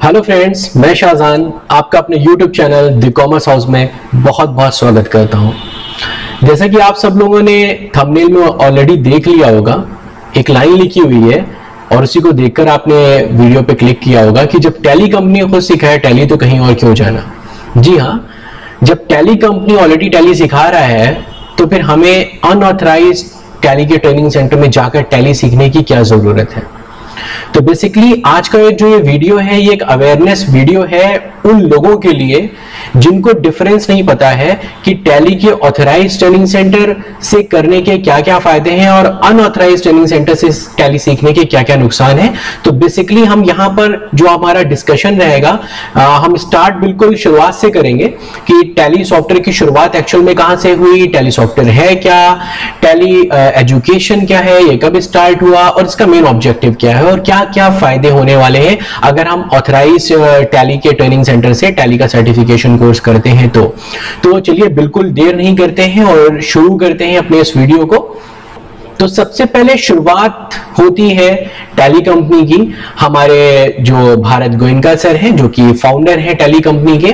Hello friends, मैं शाहजान आपका अपने YouTube channel the commerce house में बहुत बहुत स्वागत करता हूं। जैसा कि आप सब लोगों ने थंबनेल में ऑलरेडी देख लिया होगा, एक लाइन लिखी हुई है और उसी को देखकर आपने वीडियो पे क्लिक किया होगा कि जब टैली कंपनी को सिखाए टैली तो कहीं और क्यों जाना। जी हाँ, जब टैली कंपनी ऑलरेडी टैली सिखा रहा है तो फिर हमें अनऑथराइज्ड टैली के ट्रेनिंग सेंटर में जाकर टैली सीखने की क्या जरूरत है। तो बेसिकली आज का जो ये वीडियो है ये एक अवेयरनेस वीडियो है उन लोगों के लिए जिनको डिफरेंस नहीं पता है कि टैली के ऑथराइज्ड ट्रेनिंग सेंटर से करने के क्या क्या फायदे हैं और अनऑथराइज्ड ट्रेनिंग सेंटर से टैली सीखने के क्या क्या नुकसान है। तो बेसिकली हम यहाँ पर जो हमारा डिस्कशन रहेगा हम स्टार्ट बिल्कुल शुरुआत से करेंगे कि टैली सॉफ्टवेयर की शुरुआत एक्चुअल में कहां से हुई, टैली सॉफ्टवेयर है क्या, टैली एजुकेशन क्या है, ये कब स्टार्ट हुआ और इसका मेन ऑब्जेक्टिव क्या है और क्या क्या फायदे होने वाले हैं अगर हम ऑथराइज टैली के ट्रेनिंग सेंटर से टैली का सर्टिफिकेशन कोर्स करते हैं। तो चलिए बिल्कुल देर नहीं करते हैं और शुरू करते हैं अपने इस वीडियो को। तो सबसे पहले शुरुआत होती है टैली कंपनी की। हमारे जो भारत गोयनका सर हैं जो कि फाउंडर हैं टैली कंपनी के,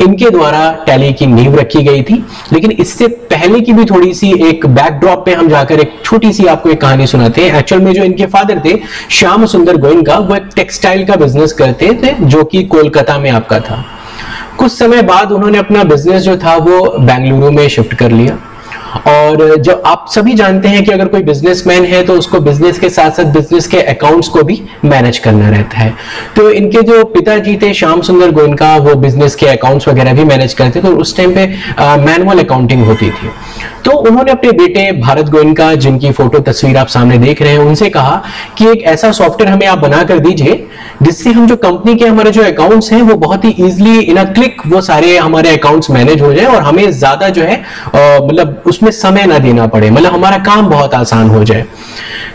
इनके द्वारा टैली की नींव रखी गई थी। लेकिन इससे पहले की भी थोड़ी सी एक बैकड्रॉप पे हम जाकर एक छोटी सी आपको एक कहानी सुनाते हैं। एक्चुअल में जो इनके फादर थे श्याम सुंदर गोयनका, वो एक टेक्सटाइल का बिजनेस करते थे जो कि कोलकाता में आपका था। कुछ समय बाद उन्होंने अपना बिजनेस जो था वो बेंगलुरु में शिफ्ट कर लिया। और जब आप सभी जानते हैं कि अगर कोई बिजनेसमैन है तो उसको बिजनेस के साथ साथ बिजनेस के अकाउंट्स को भी मैनेज करना रहता है। तो इनके जो पिताजी थे श्याम सुंदर गोयनका, वो बिजनेस के अकाउंट्स वगैरह भी मैनेज करते थे। तो उस टाइम पे मैनुअल अकाउंटिंग होती थी। तो उन्होंने अपने बेटे भारत गोयनका, जिनकी फोटो तस्वीर आप सामने देख रहे हैं, उनसे कहा कि एक ऐसा सॉफ्टवेयर हमें आप बना कर दीजिए जिससे हम जो कंपनी के हमारे जो अकाउंट्स हैं वो बहुत ही इजीली इन अ क्लिक वो सारे हमारे अकाउंट्स मैनेज हो जाए और हमें ज्यादा जो है मतलब उसमें समय ना देना पड़े, मतलब हमारा काम बहुत आसान हो जाए।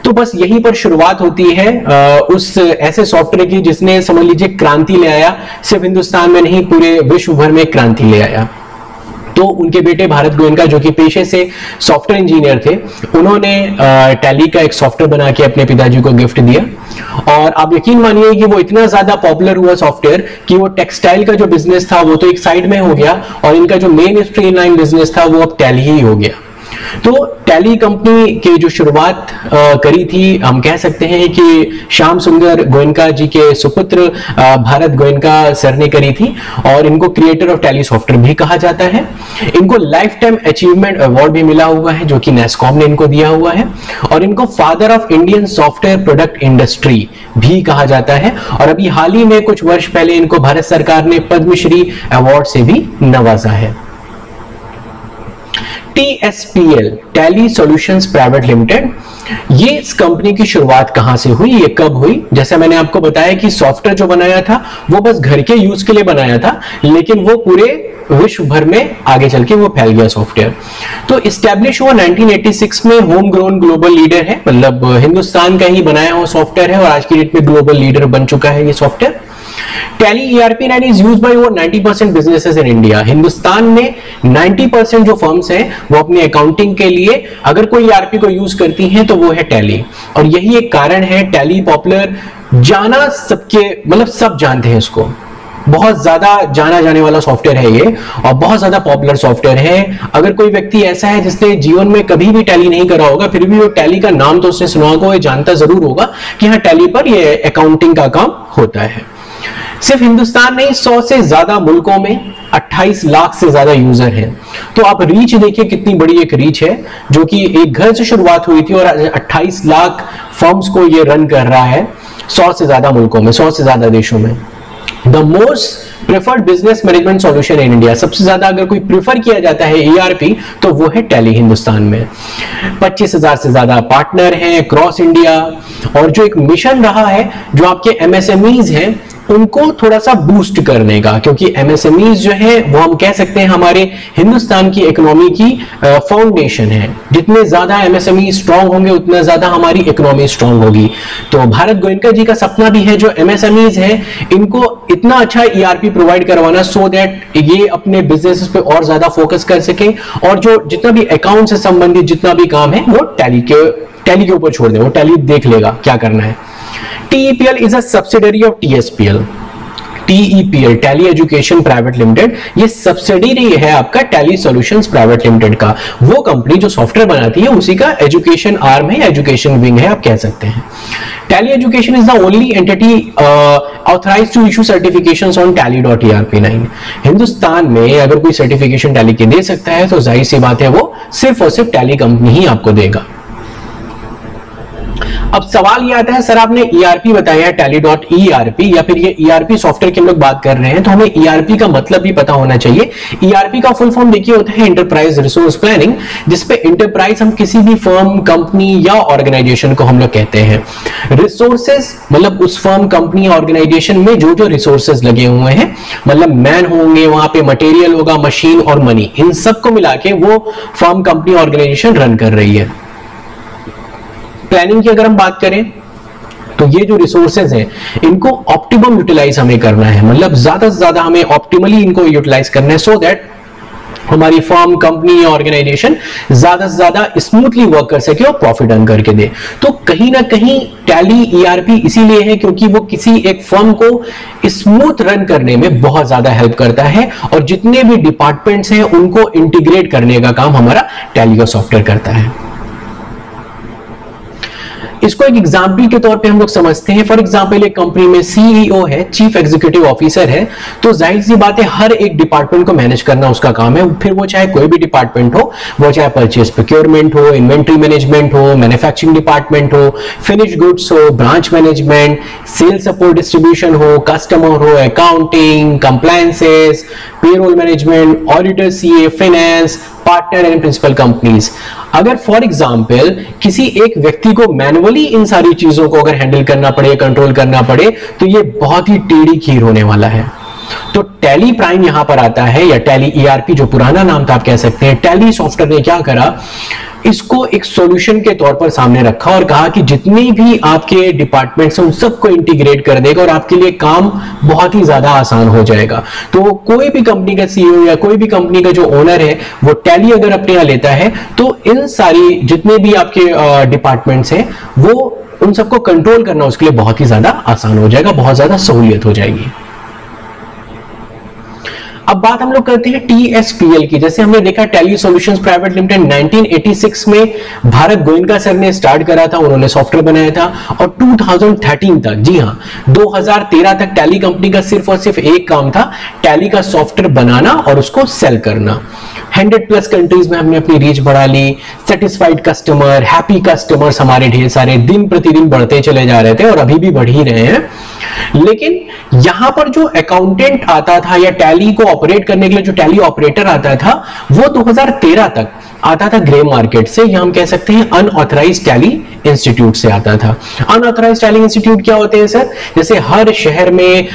तो बस यहीं पर शुरुआत होती है उस ऐसे सॉफ्टवेयर की जिसने समझ लीजिए क्रांति ले आया, सिर्फ हिंदुस्तान में नहीं पूरे विश्व भर में क्रांति ले आया। तो उनके बेटे भारत गोयनका जो कि पेशे से सॉफ्टवेयर इंजीनियर थे, उन्होंने टैली का एक सॉफ्टवेयर बना के अपने पिताजी को गिफ्ट दिया। और आप यकीन मानिए कि वो इतना ज्यादा पॉपुलर हुआ सॉफ्टवेयर कि वो टेक्सटाइल का जो बिजनेस था वो तो एक साइड में हो गया और इनका जो मेन स्ट्रीमलाइन बिजनेस था वो अब टैली ही हो गया। तो टैली कंपनी की जो शुरुआत करी थी, हम कह सकते हैं कि श्याम सुंदर गोयनका जी के सुपुत्र भारत गोयनका सर ने करी थी और इनको क्रिएटर ऑफ टैली सॉफ्टवेयर भी कहा जाता है। इनको लाइफ टाइम अचीवमेंट अवार्ड भी मिला हुआ है जो कि नेस्कॉम ने इनको दिया हुआ है और इनको father of Indian software product industry भी कहा जाता है। और अभी हाल ही में कुछ वर्ष पहले इनको भारत सरकार ने पद्मश्री अवार्ड से भी नवाजा है। TSPL tally solutions private limited, ये इस कंपनी की शुरुआत कहां से हुई, ये कब हुई? जैसे मैंने आपको बताया कि सॉफ्टवेयर जो बनाया था वो बस घर के यूज के लिए बनाया था, लेकिन वो पूरे विश्व भर में आगे चल के वो फैल गया सॉफ्टवेयर। तो इस्टेब्लिश हुआ 1986 में, होम ग्रोन ग्लोबल लीडर है, मतलब हिंदुस्तान का ही बनाया हुआ सॉफ्टवेयर है और आज की डेट में ग्लोबल लीडर बन चुका है ये software. Tally ERP9 is used by over 90% businesses in India। Hindustan में 90% जो फर्म्स हैं वो अपनी अकाउंटिंग के लिए अगर कोई ERP को यूज करती हैं तो वो है टैली। और यही एक कारण है टैली पॉपुलर, जाना सबके मतलब सब जानते हैं इसको, बहुत ज्यादा जाना जाने वाला सॉफ्टवेयर है ये और बहुत ज्यादा पॉपुलर सॉफ्टवेयर है। अगर कोई व्यक्ति ऐसा है जिसने जीवन में कभी भी टैली नहीं करा होगा, फिर भी वो टैली का नाम तो उसने सुना होगा, जानता जरूर होगा कि हाँ टैली पर ये अकाउंटिंग का काम होता है। सिर्फ हिंदुस्तान नहीं, 100 से ज्यादा मुल्कों में 28 लाख से ज्यादा यूजर हैं। तो आप रीच देखिए कितनी बड़ी एक रीच है, जो कि एक घर से शुरुआत हुई थी और 28 लाख फर्म्स को ये रन कर रहा है 100 से ज्यादा मुल्कों में, 100 से ज्यादा देशों में। The most preferred business management solution in India, सबसे ज्यादा अगर कोई प्रेफर किया जाता है ERP तो वो है टैली हिंदुस्तान में। 25,000 से ज्यादा पार्टनर हैं क्रॉस इंडिया। और जो एक मिशन रहा है जो आपके MSMEs हैं उनको थोड़ा सा बूस्ट करने का, क्योंकि MSMEs जो है वो हम कह सकते हैं हमारे हिंदुस्तान की इकोनॉमी की फाउंडेशन है। जितने ज्यादा MSME स्ट्रांग होंगे उतना ज्यादा हमारी इकोनॉमी स्ट्रांग होगी। तो भारत गोयनका जी का सपना भी है जो MSMEs है इनको इतना अच्छा ERP प्रोवाइड करवाना सो दैट ये अपने बिजनेस पे और ज्यादा फोकस कर सके और जो जितना भी अकाउंट से संबंधित जितना भी काम है वो टैली के ऊपर छोड़ दे, वो टैली देख लेगा क्या करना है। TEPL is a subsidiary of TSPL। TEPL, tally education private limited, ये सब्सिडियरी है आपका टैली सॉल्यूशंस प्राइवेट लिमिटेड का। वो कंपनी जो सॉफ्टवेयर बनाती है उसी का एजुकेशन आर्म है, एजुकेशन विंग है आप कह सकते हैं। Tally education is the only entity authorised to issue certifications on tally.erp9। Hindustan में अगर कोई सर्टिफिकेशन टैली के दे सकता है तो जाहिर सी बात है वो सिर्फ और सिर्फ टैली कंपनी ही आपको देगा। अब सवाल ये आता है सर आपने ERP बताया tally.erp या फिर ये ERP सॉफ्टवेयर की हम लोग बात कर रहे हैं तो हमें ERP का मतलब भी पता होना चाहिए। ERP का फुल फॉर्म देखिए होता है एंटरप्राइज रिसोर्स प्लानिंग, जिसपे एंटरप्राइज हम किसी भी फर्म, कंपनी या ऑर्गेनाइजेशन को हम लोग कहते हैं। रिसोर्सेज मतलब उस फर्म, कंपनी, ऑर्गेनाइजेशन में जो जो रिसोर्सेज लगे हुए हैं, मतलब मैन होंगे, वहां पे मटेरियल होगा, मशीन और मनी, इन सबको मिला के वो फर्म, कंपनी, ऑर्गेनाइजेशन रन कर रही है। प्लानिंग की अगर हम बात करें तो ये जो रिसोर्सेज हैं इनको ऑप्टिमम यूटिलाइज हमें करना है, मतलब ज्यादा से ज्यादा हमें ऑप्टिमली इनको यूटिलाइज करना है सो दैट हमारी फर्म, कंपनी या ऑर्गेनाइजेशन ज्यादा से ज्यादा स्मूथली वर्क कर सके और प्रॉफिट अर्न करके दे। तो कहीं ना कहीं टैली ERP इसीलिए है क्योंकि वो किसी एक फर्म को स्मूथ रन करने में बहुत ज्यादा हेल्प करता है और जितने भी डिपार्टमेंट्स हैं उनको इंटीग्रेट करने का काम हमारा टैली का सॉफ्टवेयर करता है। इसको एक एग्जाम्पल के तौर पे हम लोग समझते हैं। फॉर एग्जाम्पल एक कंपनी में CEO है, चीफ एग्जीक्यूटिव ऑफिसर है, तो जाहिर सी बात है हर एक डिपार्टमेंट को मैनेज करना उसका काम है, फिर वो चाहे कोई भी डिपार्टमेंट हो, वो चाहे परचेज प्रोक्योरमेंट हो, इन्वेंट्री मैनेजमेंट हो, मैन्युफैक्चरिंग डिपार्टमेंट हो, फिनिश गुड्स हो, branch management, sales support distribution हो, कस्टमर हो, accounting, compliances, payroll management, auditor, CA, finance, partner and principal companies. अगर फॉर एग्जाम्पल किसी एक व्यक्ति को मैनुअली इन सारी चीजों को अगर हैंडल करना पड़े, कंट्रोल करना पड़े, तो ये बहुत ही टेढ़ी खीर होने वाला है। तो टैली प्राइम यहां पर आता है, या टैली ERP जो पुराना नाम था आप कह सकते हैं। टैली सॉफ्टवेयर ने क्या करा, इसको एक सॉल्यूशन के तौर पर सामने रखा और कहा कि जितने भी आपके डिपार्टमेंट्स हैं उन सबको इंटीग्रेट कर देगा और आपके लिए काम बहुत ही ज्यादा आसान हो जाएगा। तो कोई भी कंपनी का CEO या कोई भी कंपनी का जो ओनर है वो टैली अगर अपने यहां लेता है तो इन सारी जितने भी आपके डिपार्टमेंट्स हैं वो उन सबको कंट्रोल करना उसके लिए बहुत ही ज्यादा आसान हो जाएगा, बहुत ज्यादा सहूलियत हो जाएगी। अब बात हम लोग करते हैं TSPL की। जैसे हमने देखा टैली सॉल्यूशंस प्राइवेट लिमिटेड 1986 में भारत गोयनका सर ने स्टार्ट करा था, उन्होंने सॉफ्टवेयर बनाया था और 2013 तक, जी हाँ 2013 तक टैली कंपनी का सिर्फ और सिर्फ एक काम था, टैली का सॉफ्टवेयर बनाना और उसको सेल करना। 100+ कंट्रीज में हमने अपनी रीच बढ़ा ली, सेटिस्फाइड कस्टमर, हैप्पी कस्टमर्स हमारे ढेर सारे दिन प्रतिदिन बढ़ते चले जा रहे थे और अभी भी बढ़ ही रहे हैं। लेकिन यहां पर जो अकाउंटेंट आता था या टैली को ऑपरेट करने के लिए जो टैली ऑपरेटर आता था वो 2013 तक आता था ग्रे मार्केट से, या हम कह सकते हैं अनऑथराइज्ड टैली इंस्टीट्यूट से आता था। अनऑथराइज्ड टैली इंस्टीट्यूट क्या होते हैं सर? जैसे हर शहर में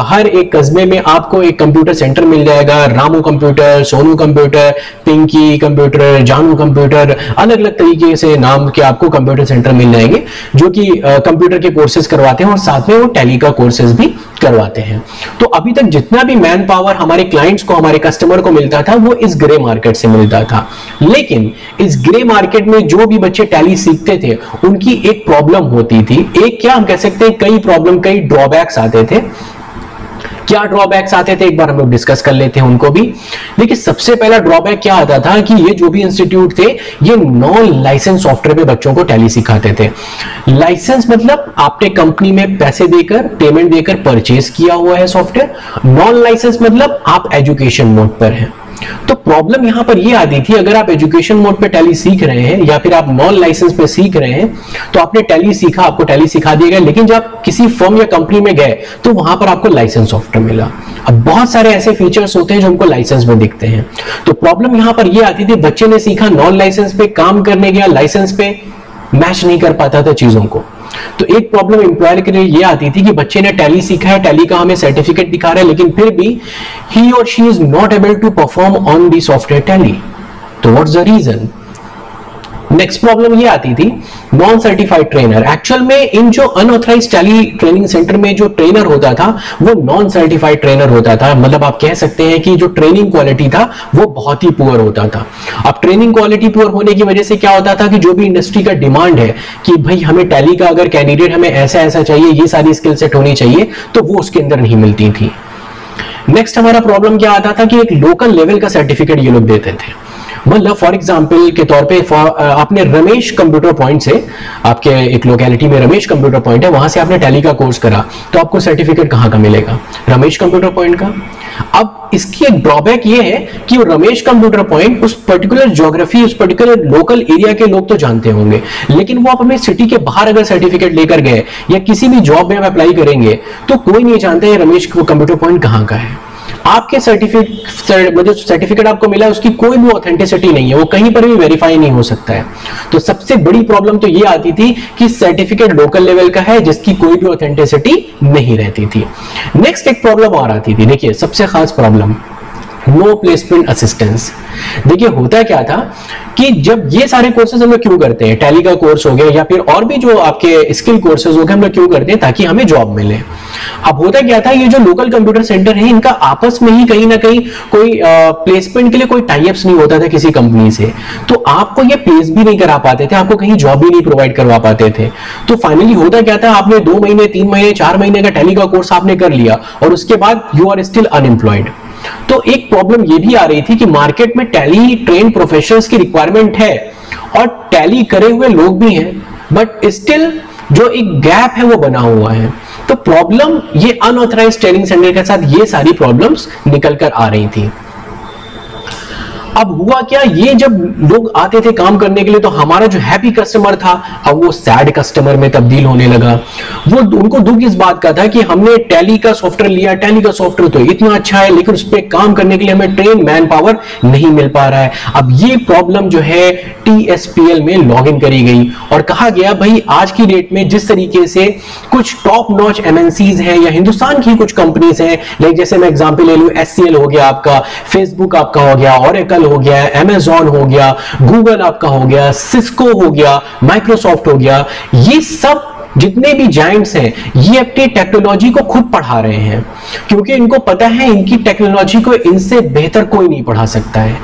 हर एक कस्बे में आपको एक कंप्यूटर सेंटर मिल जाएगा, Ramu computer, Sonu computer, Pinky computer, Janu computer, अलग अलग तरीके से नाम के आपको कंप्यूटर सेंटर मिल जाएंगे जो कि कंप्यूटर के कोर्सेज करवाते हैं और साथ में वो टैली का कोर्सेज भी करवाते हैं। तो अभी तक जितना भी मैन पावर हमारे क्लाइंट्स को, हमारे कस्टमर को मिलता था वो इस ग्रे मार्केट से मिलता था। लेकिन इस ग्रे मार्केट में जो भी बच्चे टैली सीखते थे उनकी एक प्रॉब्लम होती थी, एक क्या हम कह सकते हैं कई प्रॉब्लम, कई ड्रॉबैक्स आते थे। क्या ड्रॉबैक्स आते थे एक बार हम लोग डिस्कस कर लेते हैं उनको भी। देखिए सबसे पहला ड्रॉबैक क्या आता था कि ये जो भी इंस्टीट्यूट थे ये नॉन लाइसेंस सॉफ्टवेयर पे बच्चों को टैली सिखाते थे। लाइसेंस मतलब आपने कंपनी में पैसे देकर, पेमेंट देकर परचेज किया हुआ है सॉफ्टवेयर। नॉन लाइसेंस मतलब आप एजुकेशन मोड पर हैं। तो प्रॉब्लम यहां पर ये आती थी, अगर आप एजुकेशन मोड पे टैली सीख रहे हैं या फिर आप नॉन लाइसेंस पे सीख रहे हैं तो आपने टैली सीखा, आपको टैली सिखा दिया गया, लेकिन जब आप किसी फर्म या कंपनी में गए तो वहां पर आपको लाइसेंस सॉफ्टवेयर मिला। अब बहुत सारे ऐसे फीचर्स होते हैं जो हमको लाइसेंस में दिखते हैं। तो प्रॉब्लम यहां पर ये आती थी, बच्चे ने सीखा नॉन लाइसेंस पे, काम करने गया लाइसेंस पे, मैच नहीं कर पाता था चीजों को। तो एक प्रॉब्लम एम्प्लॉयर के लिए ये आती थी कि बच्चे ने टैली सीखा है, टैली का हमें सर्टिफिकेट दिखा रहा है, लेकिन फिर भी ही और she is not able to perform on the software Tally. तो what's the reason? Next problem ये आती थी नॉन सर्टिफाइड ट्रेनर। एक्चुअल में इन जो अनऑथराइज्ड टैली ट्रेनिंग सेंटर में जो ट्रेनर होता था वो नॉन सर्टिफाइड ट्रेनर होता था। मतलब आप कह सकते हैं कि जो ट्रेनिंग क्वालिटी था वो बहुत ही पुअर होता था। अब ट्रेनिंग क्वालिटी पुअर होने की वजह से क्या होता था कि जो भी इंडस्ट्री का डिमांड है कि भाई हमें टैली का अगर कैंडिडेट हमें ऐसा ऐसा चाहिए, ये सारी स्किल सेट होनी चाहिए, तो वो उसके अंदर नहीं मिलती थी। नेक्स्ट हमारा प्रॉब्लम क्या आता था कि एक लोकल लेवल का सर्टिफिकेट ये लोग देते थे। मतलब फॉर एग्जाम्पल के तौर पे आपने रमेश कंप्यूटर पॉइंट से, आपके एक लोकेलिटी में रमेश कंप्यूटर पॉइंट है, वहां से आपने टैली का कोर्स करा, तो आपको सर्टिफिकेट कहां का मिलेगा? रमेश कंप्यूटर पॉइंट का। अब इसकी एक ड्रॉबैक ये है कि वो रमेश कंप्यूटर पॉइंट उस पर्टिकुलर ज्योग्राफी, उस पर्टिकुलर लोकल एरिया के लोग तो जानते होंगे, लेकिन वो आप अपने सिटी के बाहर अगर सर्टिफिकेट लेकर गए या किसी भी जॉब में आप अप्लाई करेंगे तो कोई नहीं जानता है रमेश कंप्यूटर पॉइंट कहां का है। आपके सर्टिफिकेट आपको मिला, उसकी कोई भी ऑथेंटिसिटी नहीं है, वो कहीं पर भी वेरीफाई नहीं हो सकता है। तो सबसे बड़ी प्रॉब्लम तो ये आती थी कि सर्टिफिकेट लोकल लेवल का है जिसकी कोई भी ऑथेंटिसिटी नहीं रहती थी। नेक्स्ट एक प्रॉब्लम और आती थी, देखिए सबसे खास प्रॉब्लम, नो प्लेसमेंट असिस्टेंस। देखिए होता क्या था कि जब ये सारे कोर्सेज हम लोग क्यों करते हैं, टैली का कोर्स हो गया या फिर और भी जो आपके स्किल कोर्सेज हो गए, हम लोग क्यों करते हैं? ताकि हमें जॉब मिले। अब होता क्या था, ये जो लोकल कंप्यूटर सेंटर है इनका आपस में ही कहीं ना कहीं कोई प्लेसमेंट के लिए कोई टाइप्स नहीं होता था किसी कंपनी से, तो आपको ये प्लेस भी नहीं करा पाते थे, आपको कहीं जॉब भी नहीं प्रोवाइड करवा पाते थे। तो फाइनली होता क्या था, आपने 2 महीने 3 महीने 4 महीने का टैली का कोर्स आपने कर लिया और उसके बाद यू आर स्टिल अनएम्प्लॉयड। तो एक प्रॉब्लम ये भी आ रही थी कि मार्केट में टैली ट्रेन प्रोफेशनल्स की रिक्वायरमेंट है और टैली करे हुए लोग भी हैं, बट स्टिल जो एक गैप है वो बना हुआ है। तो प्रॉब्लम ये अनऑथराइज्ड ट्रेनिंग सेंटर के साथ ये सारी प्रॉब्लम्स निकल कर आ रही थी। अब हुआ क्या, ये जब लोग आते थे काम करने के लिए तो हमारा जो हैप्पी कस्टमर था अब वो सैड कस्टमर में तब्दील होने लगा। वो उनको दुख इस बात का था कि हमने टैली का सॉफ्टवेयर लिया, टैली का सॉफ्टवेयर तो इतना अच्छा है लेकिन उस पर काम करने के लिए हमें ट्रेन मैन पावर नहीं मिल पा रहा है। अब ये प्रॉब्लम जो है TSPL में लॉग इन करी गई और कहा गया भाई आज की डेट में जिस तरीके से कुछ टॉप नॉच MNCs हैं या हिंदुस्तान की कुछ कंपनीज हैं, लाइक जैसे मैं एग्जांपल ले लूं, SCL हो गया आपका, फेसबुक आपका हो गया, ऑरेकल हो गया, Amazon हो गया, गूगल आपका हो गया, सिस्को हो गया, माइक्रोसॉफ्ट हो गया, ये सब जितने भी जायंट्स हैं ये अपनी टेक्नोलॉजी को खुद पढ़ा रहे हैं क्योंकि इनको पता है इनकी टेक्नोलॉजी को इनसे बेहतर कोई नहीं पढ़ा सकता है।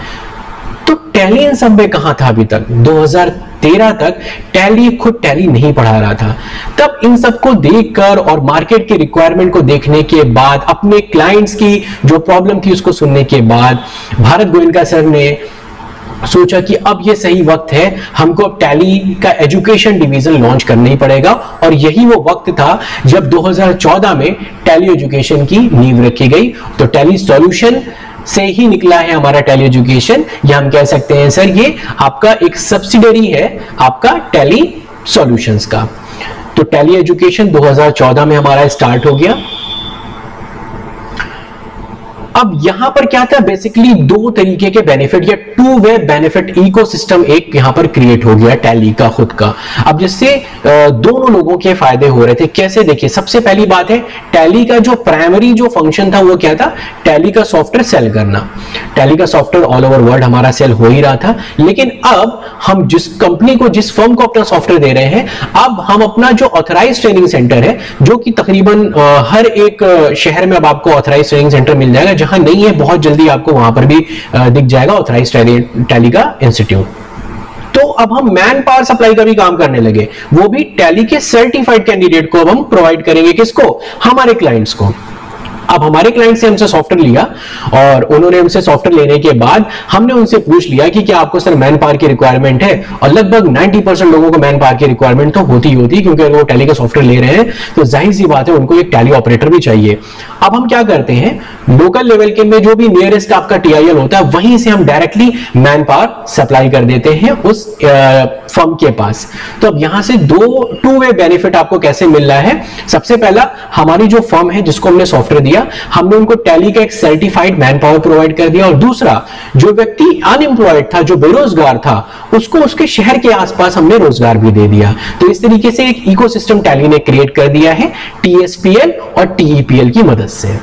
तो टैली इन सब में कहां था अभी तक? 2013 तक टैली खुद टैली नहीं पढ़ा रहा था। तब इन सबको देखकर और मार्केट की रिक्वायरमेंट को देखने के बाद, अपने क्लाइंट्स की जो प्रॉब्लम थी उसको सुनने के बाद भारत गोयनका सर ने सोचा कि अब ये सही वक्त है, हमको अब टैली का एजुकेशन डिवीजन लॉन्च करना ही पड़ेगा। और यही वो वक्त था जब 2014 में टैली एजुकेशन की नींव रखी गई। तो टैली सॉल्यूशन से ही निकला है हमारा टैली एजुकेशन, या हम कह सकते हैं सर ये आपका एक सब्सिडरी है आपका टैली सॉल्यूशंस का। तो टैली एजुकेशन 2014 में हमारा स्टार्ट हो गया। अब यहां पर क्या था, बेसिकली 2 तरीके के बेनिफिट या 2 वे बेनिफिट इकोसिस्टम एक यहां पर क्रिएट हो गया टैली का खुद का। अब जिससे दोनों लोगों के फायदे हो रहे थे। कैसे? देखिए सबसे पहली बात है, टैली का जो प्राइमरी जो फंक्शन था वो क्या था, टैली का सॉफ्टवेयर सेल करना। टैली का सॉफ्टवेयर ऑल ओवर वर्ल्ड हमारा सेल हो ही रहा था, लेकिन अब हम जिस कंपनी को, जिस फर्म को अपना सॉफ्टवेयर दे रहे हैं, अब हम अपना जो ऑथराइज ट्रेनिंग सेंटर है, जो कि तकरीबन हर एक शहर में अब आपको ऑथराइज ट्रेनिंग सेंटर मिल जाएगा, जहां नहीं है बहुत जल्दी आपको वहां पर भी दिख जाएगा ऑथराइज टैली का इंस्टीट्यूट। तो अब हम मैन पावर सप्लाई का भी काम करने लगे, वो भी टैली के सर्टिफाइड कैंडिडेट को अब हम प्रोवाइड करेंगे। किसको? हमारे क्लाइंट्स को। अब हमारे क्लाइंट से हमसे सॉफ्टवेयर लिया और उन्होंने हमसे सॉफ्टवेयर लेने के बाद हमने उनसे पूछ लिया कि क्या आपको सर मैन पावर की रिक्वायरमेंट है, और लगभग 90% लोगों को मैन पावर की रिक्वायरमेंट तो होती ही होती, क्योंकि अगर वो टैली का सॉफ्टवेयर ले रहे हैं तो जाहिर सी बात है उनको एक टैली ऑपरेटर भी चाहिए। अब हम क्या करते हैं, लोकल लेवल के में जो भी नियरेस्ट आपका TIL होता है वहीं से हम डायरेक्टली मैन पावर सप्लाई कर देते हैं उस फर्म के पास। तो अब यहां से 2 वे बेनिफिट आपको कैसे मिल रहा है। सबसे पहला, हमारी जो फर्म है जिसको हमने सॉफ्टवेयर दिया, हमने उनको टैली का एक सर्टिफाइड मैन पावर प्रोवाइड कर दिया। और दूसरा, जो व्यक्ति अनएम्प्लॉयड था, जो बेरोजगार था, उसको उसके शहर के आसपास हमने रोजगार भी दे दिया। तो इस तरीके से एक इकोसिस्टम टैली ने क्रिएट कर दिया है TSPL और TEPL की मदद से।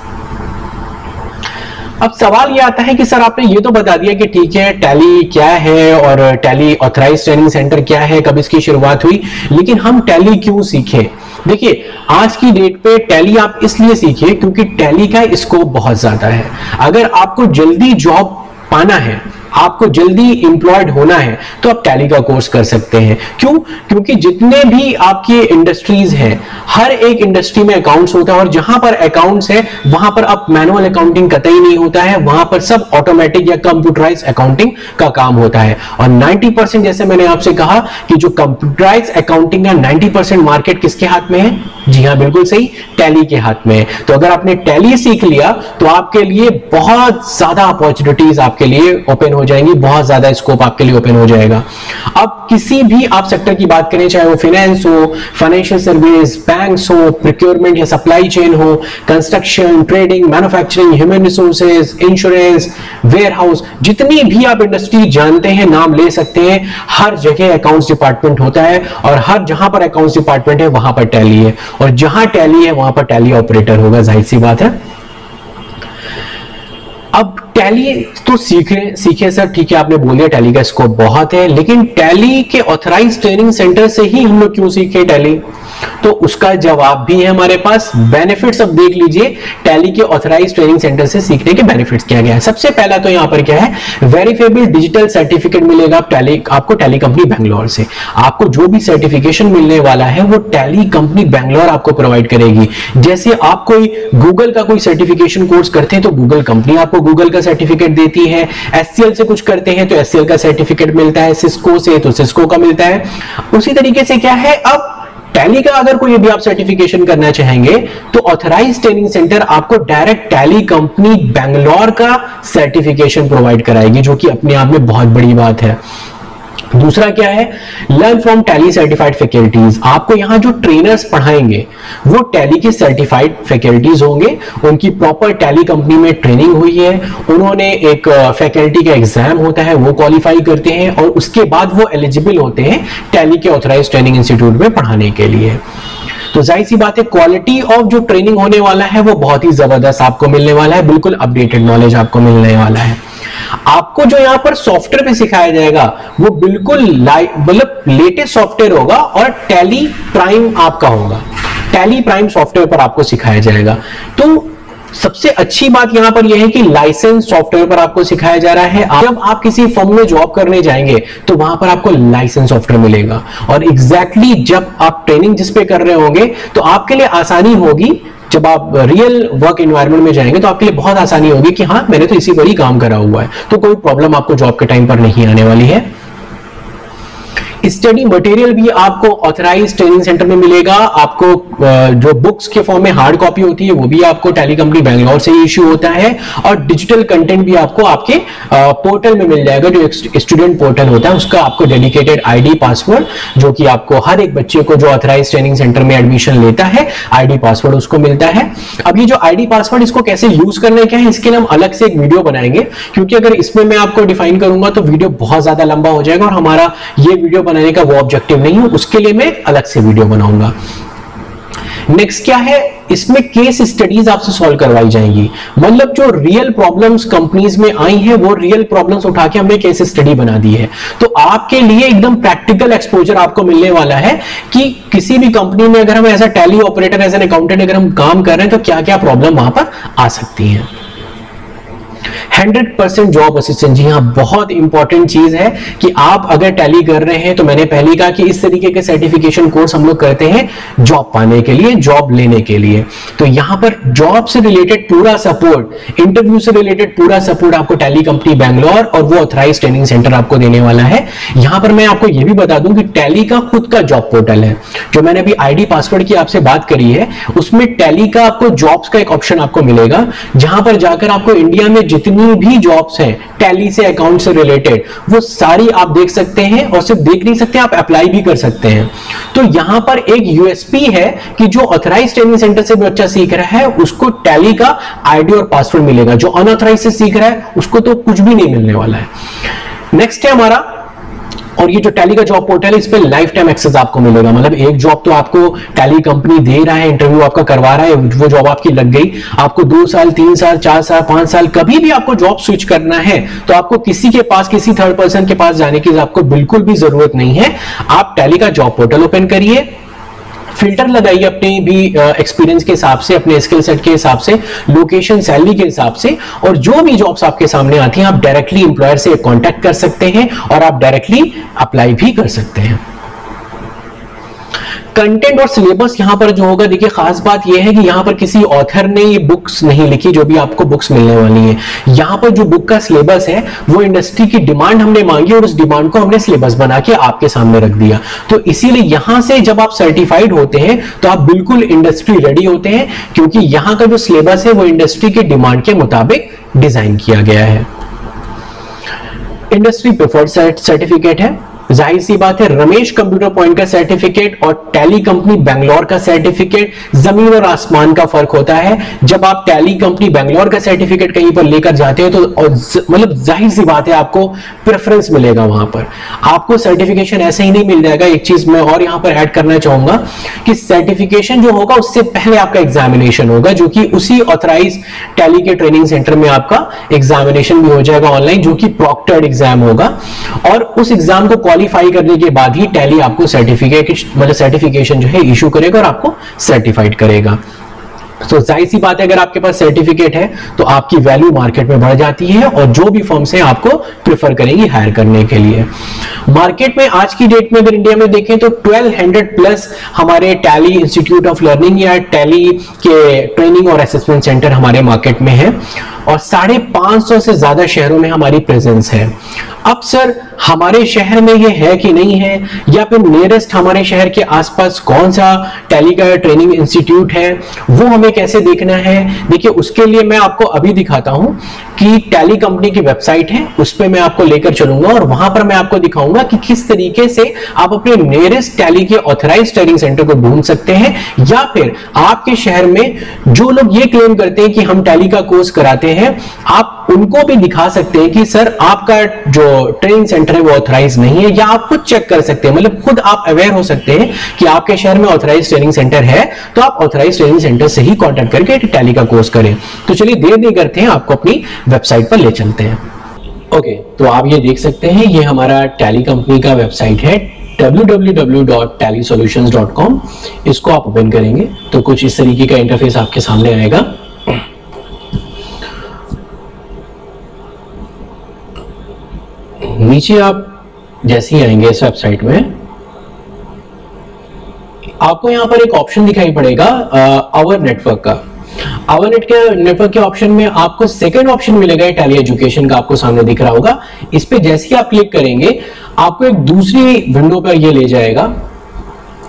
अब सवाल ये आता है कि सर आपने ये तो बता दिया कि ठीक है टैली क्या है और टैली ऑथराइज्ड ट्रेनिंग सेंटर क्या है, कब इसकी शुरुआत हुई, लेकिन हम टैली क्यों सीखें? देखिए आज की डेट पे टैली आप इसलिए सीखिए क्योंकि टैली का स्कोप बहुत ज्यादा है। अगर आपको जल्दी जॉब पाना है, आपको जल्दी एम्प्लॉयड होना है, तो आप टैली का कोर्स कर सकते हैं। क्यों? क्योंकि जितने भी आपके इंडस्ट्रीज हैं, हर एक इंडस्ट्री में अकाउंट्स होता है और जहां पर अकाउंट्स है वहां पर अब मैनुअल अकाउंटिंग कतई नहीं होता है, वहां पर सब ऑटोमेटिक या कंप्यूटराइज अकाउंटिंग का काम होता है। और 90% जैसे मैंने आपसे कहा कि जो कंप्यूटराइज अकाउंटिंग का 90% मार्केट किसके हाथ में है? जी हां, बिल्कुल सही, टैली के हाथ में है। तो अगर आपने टैली सीख लिया तो आपके लिए बहुत ज्यादा अपॉर्चुनिटीज आपके लिए ओपन हो जाएंगी, बहुत ज्यादा स्कोप आपके लिए ओपन हो जाएगा। अब किसी भी आप सेक्टर की बात करें, चाहे वो फाइनेंस हो, फाइनेंशियल सर्विस, बैंक्स हो, प्रोक्योरमेंट या सप्लाई चेन हो, construction, trading, manufacturing, human resources, insurance, warehouse, जितनी भी आप इंडस्ट्री जानते हैं, नाम ले सकते हैं, हर जगह अकाउंट्स डिपार्टमेंट होता है और हर जहां पर अकाउंट्स डिपार्टमेंट है वहां पर टैली है, और जहां टैली है वहां पर टैली ऑपरेटर होगा, जाहिर सी बात है। अब टैली तो सीखे सर, ठीक है आपने बोल दिया टैली का स्कोप बहुत है, लेकिन टैली के ऑथराइज्ड ट्रेनिंग सेंटर से ही हम लोग क्यों सीखे टैली? तो उसका जवाब भी है हमारे पास। बेनिफिट्स अब देख लीजिए, टैली के ऑथराइज्ड ट्रेनिंग सेंटर से सीखने के बेनिफिट्स क्या क्या है। सबसे पहला तो यहां पर क्या है, वेरीफेबल डिजिटल सर्टिफिकेट मिलेगा आपको टैली कंपनी बैंगलोर से। आपको जो भी सर्टिफिकेशन मिलने वाला है वो टैली कंपनी बैंगलोर आपको प्रोवाइड करेगी। जैसे आप कोई गूगल का कोई सर्टिफिकेशन कोर्स करते हैं तो गूगल कंपनी आपको गूगल का सर्टिफिकेट देती है, एचसीएल से कुछ करते हैं तो एचसीएल का सर्टिफिकेट मिलता है, सिस्को से तो सिस्को का मिलता है। उसी तरीके से क्या है, अब टैली का अगर कोई भी आप सर्टिफिकेशन करना चाहेंगे तो ऑथराइज्ड ट्रेनिंग सेंटर आपको डायरेक्ट टैली कंपनी बैंगलोर का सर्टिफिकेशन प्रोवाइड कराएगी, जो कि अपने आप में बहुत बड़ी बात है। दूसरा क्या है, learn from tally certified faculties. आपको यहां जो ट्रेनर्स पढ़ाएंगे वो टैली के सर्टिफाइड फैकल्टीज होंगे, उनकी प्रॉपर टैली कंपनी में ट्रेनिंग हुई है, उन्होंने एक फैकल्टी का एग्जाम होता है वो क्वालिफाई करते हैं और उसके बाद वो एलिजिबल होते हैं टैली के ऑथराइज्ड ट्रेनिंग इंस्टीट्यूट में पढ़ाने के लिए। तो जाहिर सी बात है क्वालिटी ऑफ जो ट्रेनिंग होने वाला है वो बहुत ही जबरदस्त आपको मिलने वाला है, बिल्कुल अपडेटेड नॉलेज आपको मिलने वाला है। आपको जो यहां पर सॉफ्टवेयर पे सिखाया जाएगा वो बिल्कुल मतलब लेटेस्ट सॉफ्टवेयर होगा और टैली प्राइम आपका होगा, टैली प्राइम सॉफ्टवेयर पर आपको सिखाया जाएगा। तो सबसे अच्छी बात यहां पर यह है कि लाइसेंस सॉफ्टवेयर पर आपको सिखाया जा रहा है। जब आप किसी फर्म में जॉब करने जाएंगे तो वहां पर आपको लाइसेंस सॉफ्टवेयर मिलेगा और एग्जैक्टली जब आप ट्रेनिंग जिस पे कर रहे होंगे तो आपके लिए आसानी होगी। जब आप रियल वर्क एनवायरनमेंट में जाएंगे तो आपके लिए बहुत आसानी होगी कि हाँ मैंने तो इसी पर ही काम करा हुआ है, तो कोई प्रॉब्लम आपको जॉब के टाइम पर नहीं आने वाली है। स्टडी मटेरियल भी आपको ऑथराइज्ड ट्रेनिंग सेंटर में मिलेगा। आपको जो बुक्स के फॉर्म में हार्ड कॉपी होती है वो भी आपको टैली कंपनी बैंगलोर से इश्यू होता है और डिजिटल कंटेंट भी आपको आपके पोर्टल में मिल जाएगा, जो स्टूडेंट पोर्टल होता है उसका आपको डेडिकेटेड आईडी पासवर्ड, जो कि आपको हर एक बच्चे को जो ऑथराइज्ड ट्रेनिंग सेंटर में एडमिशन लेता है आईडी पासवर्ड उसको मिलता है। अब ये जो आईडी पासवर्ड इसको कैसे यूज करना है क्या है, इसके लिए हम अलग से एक वीडियो बनाएंगे, क्योंकि अगर इसमें मैं आपको डिफाइन करूंगा तो वीडियो बहुत ज्यादा लंबा हो जाएगा और हमारा ये वीडियो बनाने का वो ऑब्जेक्टिव नहीं है, उसके लिए मैं अलग से वीडियो बनाऊंगा। नेक्स्ट क्या है, इसमें केस स्टडीज आपसे सॉल्व करवाई जाएंगी, मतलब जो रियल प्रॉब्लम्स कंपनीज में आई हैं वो रियल प्रॉब्लम्स उठा के हमने केस स्टडी बना दी है। तो आपके लिए एकदम प्रैक्टिकल एक्सपोजर आपको मिलने वाला है कि किसी भी कंपनी में अगर हम as a Tally operator, as an accountant अगर हम काम कर रहे हैं तो क्या क्या प्रॉब्लम वहां पर आ सकती है। 100% जॉब असिस्टेंट, जी हाँ बहुत इंपॉर्टेंट चीज है कि आप अगर टैली कर रहे हैं तो मैंने पहले कहा कि इस तरीके के सर्टिफिकेशन कोर्स हम लोग करते हैं जॉब पाने के लिए, जॉब लेने के लिए। तो यहां पर जॉब से रिलेटेड पूरा सपोर्ट, इंटरव्यू से रिलेटेड पूरा सपोर्ट आपको टैली कंपनी बैंगलोर और वो ऑथराइज्ड ट्रेनिंग सेंटर आपको देने वाला है। यहां पर मैं आपको यह भी बता दूं कि टैली का खुद का जॉब पोर्टल है, जो मैंने अभी आईडी पासवर्ड की आपसे बात करी है, उसमें टैली का आपको जॉब्स का एक ऑप्शन आपको मिलेगा, जहां पर जाकर आपको इंडिया में जितनी भी जॉब्स हैं टैली से, अकाउंट से रिलेटेड, वो सारी आप देख सकते हैं और सिर्फ देख नहीं सकते, आप अप्लाई भी कर सकते हैं। तो यहां पर एक यूएसपी है कि जो ऑथराइज्ड ट्रेनिंग सेंटर से बच्चा सीख रहा है उसको टैली का आईडी और पासवर्ड मिलेगा, जो अनऑथराइज्ड से सीख रहा है उसको तो कुछ भी नहीं मिलने वाला है। नेक्स्ट है हमारा और ये जो टैली का जॉब पोर्टल है, इस पे लाइफ टाइम एक्सेस आपको मिलेगा। मतलब एक जॉब तो आपको टैली कंपनी दे रहा है, इंटरव्यू आपका करवा रहा है, वो जॉब आपकी लग गई, आपको 2 साल 3 साल 4 साल 5 साल कभी भी आपको जॉब स्विच करना है तो आपको किसी के पास, किसी थर्ड पर्सन के पास जाने की आपको बिल्कुल भी जरूरत नहीं है। आप टैली का जॉब पोर्टल ओपन करिए, फिल्टर लगाइए अपने भी एक्सपीरियंस के हिसाब से, अपने स्किल सेट के हिसाब से, लोकेशन, सैलरी के हिसाब से, और जो भी जॉब्स आपके सामने आती हैं आप डायरेक्टली एम्प्लॉयर से कांटेक्ट कर सकते हैं और आप डायरेक्टली अप्लाई भी कर सकते हैं। कंटेंट और सिलेबस यहां पर जो होगा, देखिए खास बात यह है कि यहां पर किसी ऑथर ने ये बुक्स नहीं लिखी जो भी आपको बुक्स मिलने वाली है। यहां पर जो बुक का सिलेबस है वो इंडस्ट्री की डिमांड हमने मांगी और उस डिमांड को हमने सिलेबस बना के आपके सामने रख दिया। तो इसीलिए यहां से जब आप सर्टिफाइड होते हैं तो आप बिल्कुल इंडस्ट्री रेडी होते हैं, क्योंकि यहां का जो सिलेबस है वो इंडस्ट्री की डिमांड के मुताबिक डिजाइन किया गया है। इंडस्ट्री प्रेफर्ड सर्टिफिकेट है, जाहिर सी बात है रमेश कंप्यूटर पॉइंट का सर्टिफिकेट और टैली कंपनी बैंगलोर का सर्टिफिकेट जमीन और आसमान का फर्क होता है। जब आप टैली कंपनी बैंगलोर का सर्टिफिकेट कहीं पर लेकर जाते हैं तो मतलब जाहिर सी बात है आपको प्रेफरेंस मिलेगा वहां पर, आपको सर्टिफिकेशन ऐसे ही नहीं मिल जाएगा। एक चीज मैं और यहां पर ऐड करना चाहूंगा कि सर्टिफिकेशन जो होगा उससे पहले आपका एग्जामिनेशन होगा, जो कि उसी ऑथराइज टैली के ट्रेनिंग सेंटर में आपका एग्जामिनेशन भी हो जाएगा ऑनलाइन, जो कि प्रॉक्टर्ड एग्जाम होगा, और उस एग्जाम को क्वालिफाई करने के बाद ही टैली आपको सर्टिफिकेशन जो है इशू करेगा और आपको सर्टिफाइड करेगा। तो जाहिर सी बात है अगर आपके पास सर्टिफिकेट है तो आपकी वैल्यू मार्केट में बढ़ जाती है और जो भी फर्म्स हैं आपको प्रेफर करेंगी हायर करने के लिए। मार्केट में आज की डेट में अगर इंडिया में देखें तो 1200 प्लस हमारे टैली इंस्टीट्यूट ऑफ लर्निंग या टैली के ट्रेनिंग और असेसमेंट सेंटर हमारे मार्केट में है और 550 से ज्यादा शहरों में हमारी प्रेजेंस है। अब सर हमारे शहर में ये है कि नहीं है, या फिर नियरेस्ट हमारे शहर के आसपास कौन सा टैली का ट्रेनिंग इंस्टीट्यूट है वो हमें कैसे देखना है? देखिए उसके लिए मैं आपको अभी दिखाता हूं कि टैली कंपनी की वेबसाइट है, उस पर मैं आपको लेकर चलूंगा और वहां पर मैं आपको दिखाऊंगा कि किस तरीके से आप अपने नियरेस्ट टैली के ऑथराइज्ड ट्रेनिंग सेंटर को ढूंढ सकते हैं, या फिर आपके शहर में जो लोग ये क्लेम करते हैं कि हम टैली का कोर्स कराते हैं आप उनको भी दिखा सकते हैं कि सर आपका जो ट्रेनिंग सेंटर है वो ऑथराइज नहीं है, या आप खुद चेक कर सकते हैं, मतलब खुद आप अवेयर हो सकते हैं कि आपके शहर में ऑथराइज ट्रेनिंग सेंटर है तो आप ऑथराइज ट्रेनिंग सेंटर से ही कांटेक्ट करके टैली का कोर्स करें। तो चलिए देर नहीं करते हैं, आपको अपनी वेबसाइट पर ले चलते हैं। ओके, तो आप ये देख सकते हैं ये हमारा टैली कंपनी का वेबसाइट है www.tallysolutions.com। इसको आप ओपन करेंगे तो कुछ इस तरीके का इंटरफेस आपके सामने आएगा। नीचे आप जैसे ही आएंगे इस वेबसाइट में आपको यहां पर एक ऑप्शन दिखाई पड़ेगा आवर नेटवर्क का। आवर नेटवर्क के ऑप्शन में आपको सेकंड ऑप्शन मिलेगा टैली एजुकेशन का, आपको सामने दिख रहा होगा। इस पे जैसे ही आप क्लिक करेंगे आपको एक दूसरी विंडो पर ये ले जाएगा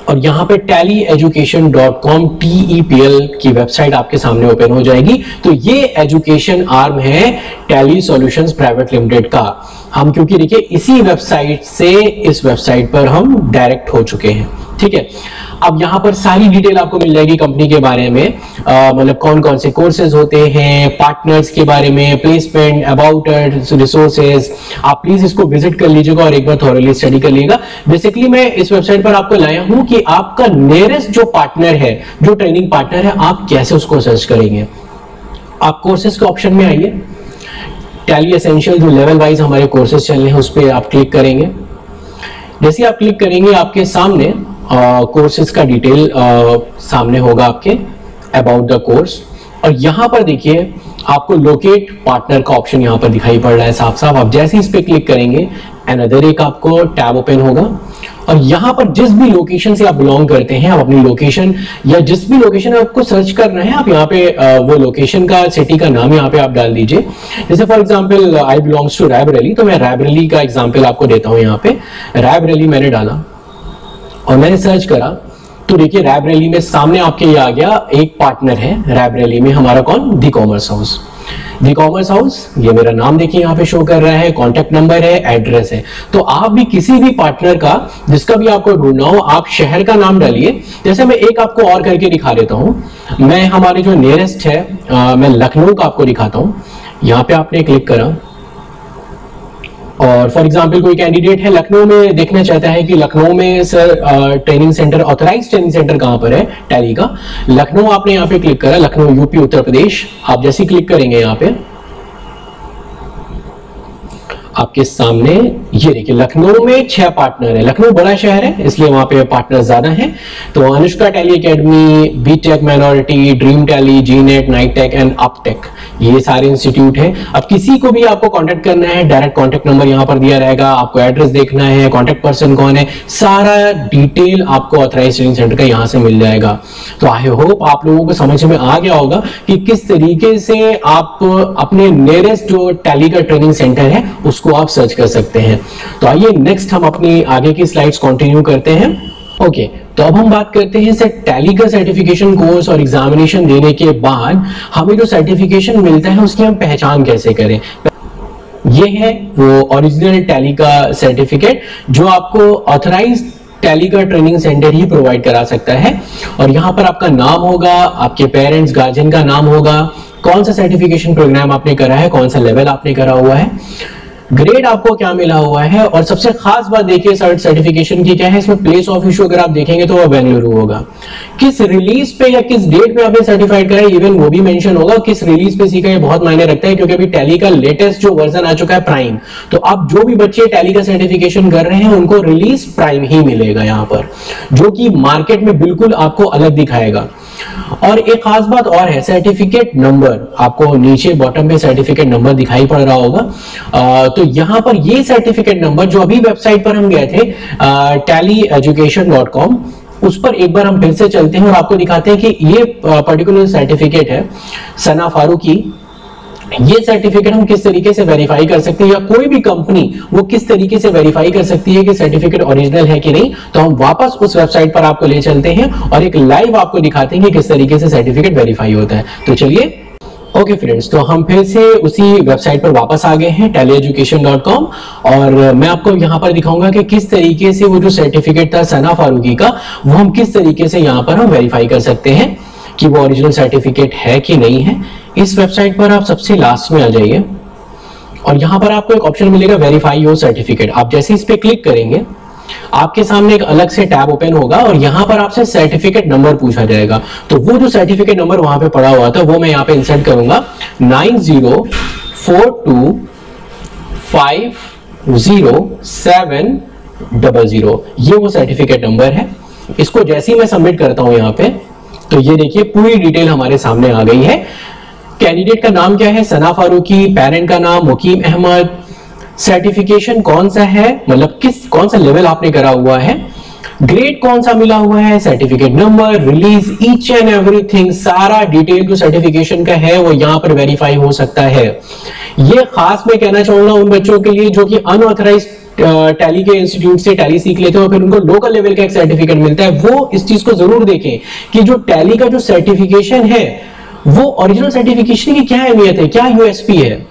और यहाँ पे tallyeducation.com TEPL की वेबसाइट आपके सामने ओपन हो जाएगी। तो ये एजुकेशन आर्म है टैली सॉल्यूशंस प्राइवेट लिमिटेड का। हम क्योंकि देखिए इसी वेबसाइट से इस वेबसाइट पर हम डायरेक्ट हो चुके हैं, ठीक है। अब यहाँ पर सारी डिटेल आपको मिल जाएगी कंपनी के बारे में, मतलब कौन कौन से कोर्सेज होते हैं, पार्टनर्स के बारे में, प्लेसमेंट, अबाउट रिसोर्सेज। आप प्लीज इसको विजिट कर लीजिएगा और एक बार थॉरली स्टडी कर लीजिएगा। बेसिकली मैं इस वेबसाइट पर आपको लाया हूं कि आपका नियरेस्ट जो पार्टनर है, जो ट्रेनिंग पार्टनर है, आप कैसे उसको सर्च करेंगे। आप कोर्सेज के ऑप्शन में आइए, टैली एसेंशियल जो लेवल वाइज हमारे कोर्सेज चल रहे हैं उस पर आप क्लिक करेंगे। जैसे आप क्लिक करेंगे आपके सामने कोर्सेज का डिटेल सामने होगा आपके अबाउट द कोर्स, और यहां पर देखिए आपको लोकेट पार्टनर का ऑप्शन यहां पर दिखाई पड़ रहा है साफ साफ। आप जैसे इस पे क्लिक करेंगे अनदर एक आपको टैब ओपन होगा और यहां पर जिस भी लोकेशन से आप बिलोंग करते हैं, आप अपनी लोकेशन या जिस भी लोकेशन आपको सर्च करना है आप यहाँ पे वो लोकेशन का, सिटी का नाम यहाँ पे आप डाल दीजिए। जैसे for example I belongs to Raebareli, तो मैं रायबरेली का एग्जांपल आपको देता हूँ। यहाँ पे रायबरेली मैंने डाला और मैंने सर्च करा तो देखिए रायबरेली में सामने आपके ये आ गया एक पार्टनर है रायबरेली में हमारा, कौन? दी कॉमर्स हाउस। दी कॉमर्स हाउस, ये मेरा नाम देखिए यहाँ पे शो कर रहा है, कॉन्टेक्ट नंबर है, एड्रेस है। तो आप भी किसी भी पार्टनर का जिसका भी आपको ढूंढना हो आप शहर का नाम डालिए। जैसे मैं एक आपको और करके दिखा देता हूँ, मैं हमारे जो नियरेस्ट है मैं लखनऊ का आपको दिखाता हूँ। यहाँ पे आपने क्लिक करा और फॉर एग्जांपल कोई कैंडिडेट है लखनऊ में, देखना चाहता है कि लखनऊ में sir training centre, authorise training centre कहां पर है टैली का। लखनऊ आपने यहां पे क्लिक करा, लखनऊ यूपी उत्तर प्रदेश। आप जैसे क्लिक करेंगे यहां पे आपके सामने ये देखिए लखनऊ में 6 पार्टनर है। लखनऊ बड़ा शहर है इसलिए वहां पे पार्टनर ज्यादा हैं। तो Anushka Tally academy, BTech minority, dream Tally, जीनेट, नाइटेक एंड अपटेक, ये सारे इंस्टीट्यूट है। अब किसी को भी आपको कांटेक्ट करना है, डायरेक्ट कांटेक्ट नंबर यहां पर दिया रहेगा, आपको एड्रेस देखना है, कांटेक्ट पर्सन कौन है, सारा डिटेल आपको ऑथराइज ट्रेनिंग सेंटर का यहां से मिल जाएगा। तो आई होप आप लोगों को समझ में आ गया होगा कि किस तरीके से आप अपने नियरेस्ट जो टैली का ट्रेनिंग सेंटर है उसको आप सर्च कर सकते हैं। तो आइए नेक्स्ट हम अपनी आगे की स्लाइड्स कंटिन्यू करते हैं। ओके, तो अब हम बात करते हैं सर टैली का सर्टिफिकेशन कोर्स और एग्जामिनेशन देने के बाद हमें जो सर्टिफिकेशन मिलता है उसकी हम पहचान कैसे करें। ये है वो ओरिजिनल टैली का सर्टिफिकेट जो आपको ऑथराइज टैली का ट्रेनिंग सेंटर ही प्रोवाइड करा सकता है। और यहाँ पर आपका नाम होगा, आपके पेरेंट्स गार्जियन का नाम होगा, कौन सा सर्टिफिकेशन प्रोग्राम आपने करा है, कौन सा लेवल आपने करा हुआ है, ग्रेड आपको क्या मिला हुआ है, और सबसे खास बात देखिए सर्टिफिकेशन की क्या है, इसमें प्लेस ऑफ इशू अगर आप देखेंगे तो वो बेंगलुरु होगा। किस रिलीज पे या किस डेट पे आपने सर्टिफाइड करा है इवन वो भी मेंशन होगा। किस रिलीज पे सीखा है बहुत मायने रखता है, क्योंकि अभी टैली का लेटेस्ट जो वर्जन आ चुका है प्राइम, तो अब जो भी बच्चे टैली का सर्टिफिकेशन कर रहे हैं उनको रिलीज प्राइम ही मिलेगा यहाँ पर, जो कि मार्केट में बिल्कुल आपको अलग दिखाएगा। और एक खास बात और है, सर्टिफिकेट नंबर आपको नीचे बॉटम पे सर्टिफिकेट नंबर दिखाई पड़ रहा होगा। तो यहां पर ये सर्टिफिकेट नंबर जो अभी वेबसाइट पर हम गए थे tallyeducation.com, उस पर एक बार हम फिर से चलते हैं और आपको दिखाते हैं कि ये पर्टिकुलर सर्टिफिकेट है सना फारूकी। ये सर्टिफिकेट हम किस तरीके से वेरीफाई कर सकते हैं, या कोई भी कंपनी वो किस तरीके से वेरीफाई कर सकती है कि सर्टिफिकेट ओरिजिनल है कि नहीं। तो हम वापस उस वेबसाइट पर आपको ले चलते हैं और एक लाइव आपको दिखाते हैं कि किस तरीके से सर्टिफिकेट वेरीफाई होता है। तो चलिए ओके फ्रेंड्स, तो हम फिर से उसी वेबसाइट पर वापस आ गए हैं tallyeducation.com, और मैं आपको यहां पर दिखाऊंगा कि किस तरीके से वो जो सर्टिफिकेट था सना फारूकी का वो हम किस तरीके से यहां पर हम वेरीफाई कर सकते हैं कि वो ओरिजिनल सर्टिफिकेट है कि नहीं है। इस वेबसाइट पर आप सबसे लास्ट में आ जाइए और यहां पर आपको एक ऑप्शन मिलेगा वेरीफाई योर सर्टिफिकेट। आप जैसे इस पे क्लिक करेंगे आपके सामने एक अलग से टैब ओपन होगा और यहां पर आपसे सर्टिफिकेट नंबर पूछा जाएगा। तो वो जो सर्टिफिकेट नंबर वहां पे पड़ा हुआ था वो मैं यहां पे इंसर्ट करूंगा 9042507000। ये वो सर्टिफिकेट नंबर है। इसको जैसे ही मैं सबमिट करता हूं यहां पे, तो ये देखिए पूरी डिटेल हमारे सामने आ गई है। कैंडिडेट का नाम क्या है, सना फारूकी, पेरेंट का नाम मुकीम अहमद, सर्टिफिकेशन कौन सा है, मतलब कौन सा लेवल आपने करा हुआ है, ग्रेड कौन सा मिला हुआ है, certificate number, release, each and everything, सारा डिटेल जो सर्टिफिकेशन का है वो यहां पर वेरीफाई हो सकता है। ये खास मैं कहना चाहूंगा उन बच्चों के लिए जो कि अनऑथराइज्ड टैली के इंस्टीट्यूट से टैली सीख लेते हो, फिर उनको लोकल लेवल का एक सर्टिफिकेट मिलता है। वो इस चीज को जरूर देखें कि जो टैली का जो सर्टिफिकेशन है वो ओरिजिनल सर्टिफिकेशन की क्या अहमियत है, क्या यूएसपी है।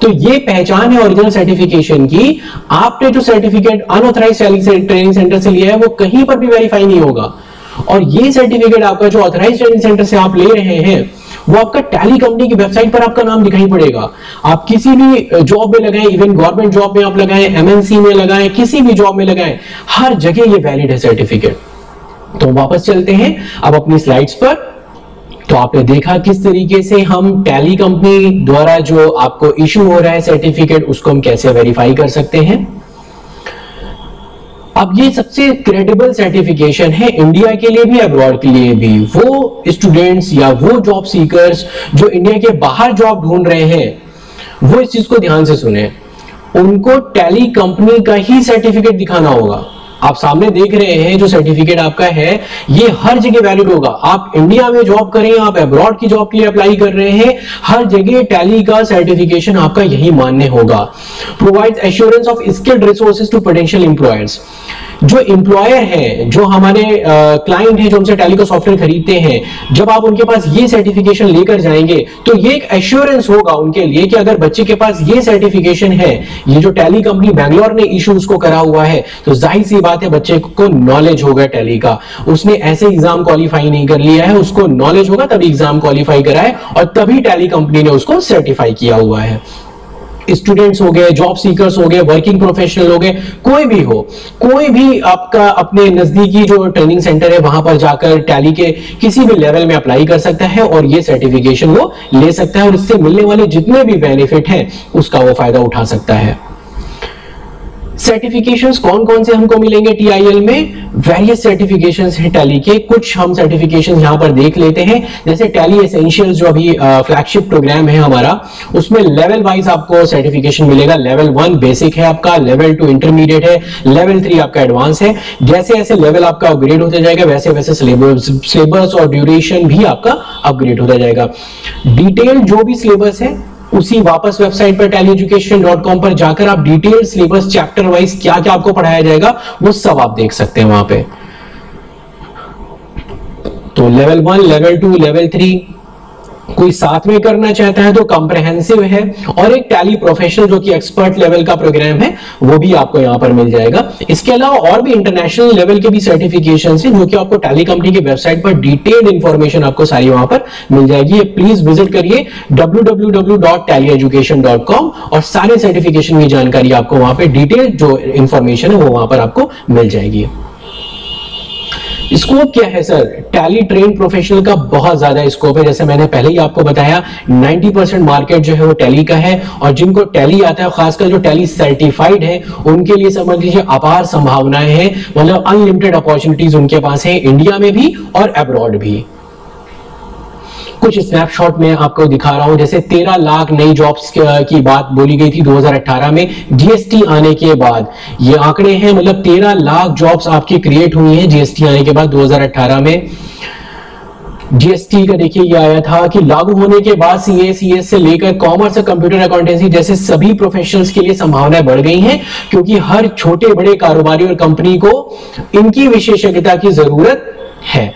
तो ये पहचान है ओरिजिनल सर्टिफिकेशन की। आपने जो सर्टिफिकेट अनऑथराइज्ड ट्रेनिंग सेंटर से लिया है वो कहीं पर भी वेरीफाई नहीं होगा, और ये सर्टिफिकेट आपका जो ऑथराइज्ड ट्रेनिंग सेंटर से आप ले रहे हैं वो आपका टैली कंपनी की वेबसाइट पर आपका नाम दिखाई पड़ेगा। आप किसी भी जॉब में लगाएं, इवन गवर्नमेंट जॉब में आप लगाएं, एमएनसी में लगाएं, किसी भी जॉब में लगाएं, हर जगह ये वैलिड है सर्टिफिकेट। तो वापस चलते हैं अब अपनी स्लाइड्स पर। तो आपने देखा किस तरीके से हम टैली कंपनी द्वारा जो आपको इशू हो रहा है सर्टिफिकेट उसको हम कैसे वेरीफाई कर सकते हैं। अब ये सबसे क्रेडिबल सर्टिफिकेशन है इंडिया के लिए भी अब्रॉड के लिए भी। वो स्टूडेंट्स या वो जॉब सीकर्स जो इंडिया के बाहर जॉब ढूंढ रहे हैं वो इस चीज को ध्यान से सुने, उनको टैली कंपनी का ही सर्टिफिकेट दिखाना होगा। आप सामने देख रहे हैं जो सर्टिफिकेट आपका है ये हर जगह वैलिड होगा। आप इंडिया में जॉब करें, आप अब्रॉड की जॉब के लिए अप्लाई कर रहे हैं, हर जगह टैली का सर्टिफिकेशन आपका यही मान्य होगा। Provides assurance of skilled resources to potential employers. जो एम्प्लॉयर है, जो हमारे क्लाइंट है, जो हमसे टैली का सॉफ्टवेयर खरीदते हैं, जब आप उनके पास ये सर्टिफिकेशन लेकर जाएंगे तो ये एक एश्योरेंस होगा उनके लिए कि अगर बच्चे के पास ये सर्टिफिकेशन है, ये जो टैली कंपनी बैंगलोर ने इशू उसको करा हुआ है, तो जाहिर सी बात है बच्चे को नॉलेज होगा टैली का। उसने ऐसे एग्जाम क्वालिफाई नहीं कर लिया है, उसको नॉलेज होगा तभी एग्जाम क्वालिफाई करा है और तभी टैली कंपनी ने उसको सर्टिफाई किया हुआ है। स्टूडेंट्स हो गए, जॉब सीकर्स हो गए, वर्किंग प्रोफेशनल हो गए, कोई भी हो, कोई भी आपका अपने नजदीकी जो ट्रेनिंग सेंटर है वहां पर जाकर टैली के किसी भी लेवल में अप्लाई कर सकता है और ये सर्टिफिकेशन वो ले सकता है और इससे मिलने वाले जितने भी बेनिफिट हैं उसका वो फायदा उठा सकता है। सर्टिफिकेशंस कौन कौन से हमको मिलेंगे टीआईएल में? वेरियस सर्टिफिकेशंस हैं टैली के, कुछ हम सर्टिफिकेशंस यहां पर देख लेते हैं। जैसे टैली एसेंशियल्स जो अभी फ्लैगशिप प्रोग्राम है हमारा, उसमें लेवल वाइज आपको सर्टिफिकेशन मिलेगा। लेवल 1 बेसिक है आपका, लेवल 2 इंटरमीडिएट है, लेवल 3 आपका एडवांस है। जैसे जैसे लेवल आपका अपग्रेड होता जाएगा वैसे वैसे सिलेबस और ड्यूरेशन भी आपका अपग्रेड होता जाएगा। डिटेल जो भी सिलेबस है उसी वापस वेबसाइट पर tallyeducation.com पर जाकर आप डिटेल सिलेबस चैप्टर वाइज क्या क्या आपको पढ़ाया जाएगा वो सब आप देख सकते हैं वहां पे। तो लेवल 1, लेवल 2, लेवल 3 कोई साथ में करना चाहता है तो कॉम्प्रहेंसिव है, और एक टैली प्रोफेशनल जो कि एक्सपर्ट लेवल का प्रोग्राम है वो भी आपको यहां पर मिल जाएगा। इसके अलावा और भी इंटरनेशनल लेवल के भी सर्टिफिकेशंस हैं जो कि आपको टैली कंपनी की वेबसाइट पर डिटेल्ड इंफॉर्मेशन आपको सारी वहां पर मिल जाएगी। प्लीज विजिट करिए www.tallyeducation.com और सारे सर्टिफिकेशन की जानकारी आपको वहां पर डिटेल जो इंफॉर्मेशन है वो वहां पर आपको मिल जाएगी। स्कोप क्या है सर? टैली ट्रेन प्रोफेशनल का बहुत ज्यादा स्कोप है। जैसे मैंने पहले ही आपको बताया 90% मार्केट जो है वो टैली का है, और जिनको टैली आता है, खासकर जो टैली सर्टिफाइड है, उनके लिए समझ लीजिए अपार संभावनाएं हैं, मतलब अनलिमिटेड अपॉर्चुनिटीज उनके पास है, इंडिया में भी और अब्रॉड भी। कुछ स्नैपशॉट में आपको दिखा रहा हूं। जैसे 13 लाख नई जॉब्स की बात बोली गई थी 2018 में, जीएसटी आने के बाद ये आंकड़े हैं, मतलब 13 लाख जॉब्स आपकी क्रिएट हुई हैं जीएसटी आने के बाद 2018 में। जीएसटी का देखिए ये आया था कि लागू होने के बाद सीए, सीएस से लेकर कॉमर्स और कंप्यूटर अकाउंटेंसी जैसे सभी प्रोफेशनल्स के लिए संभावनाएं बढ़ गई हैं, क्योंकि हर छोटे बड़े कारोबारी और कंपनी को इनकी विशेषज्ञता की जरूरत है।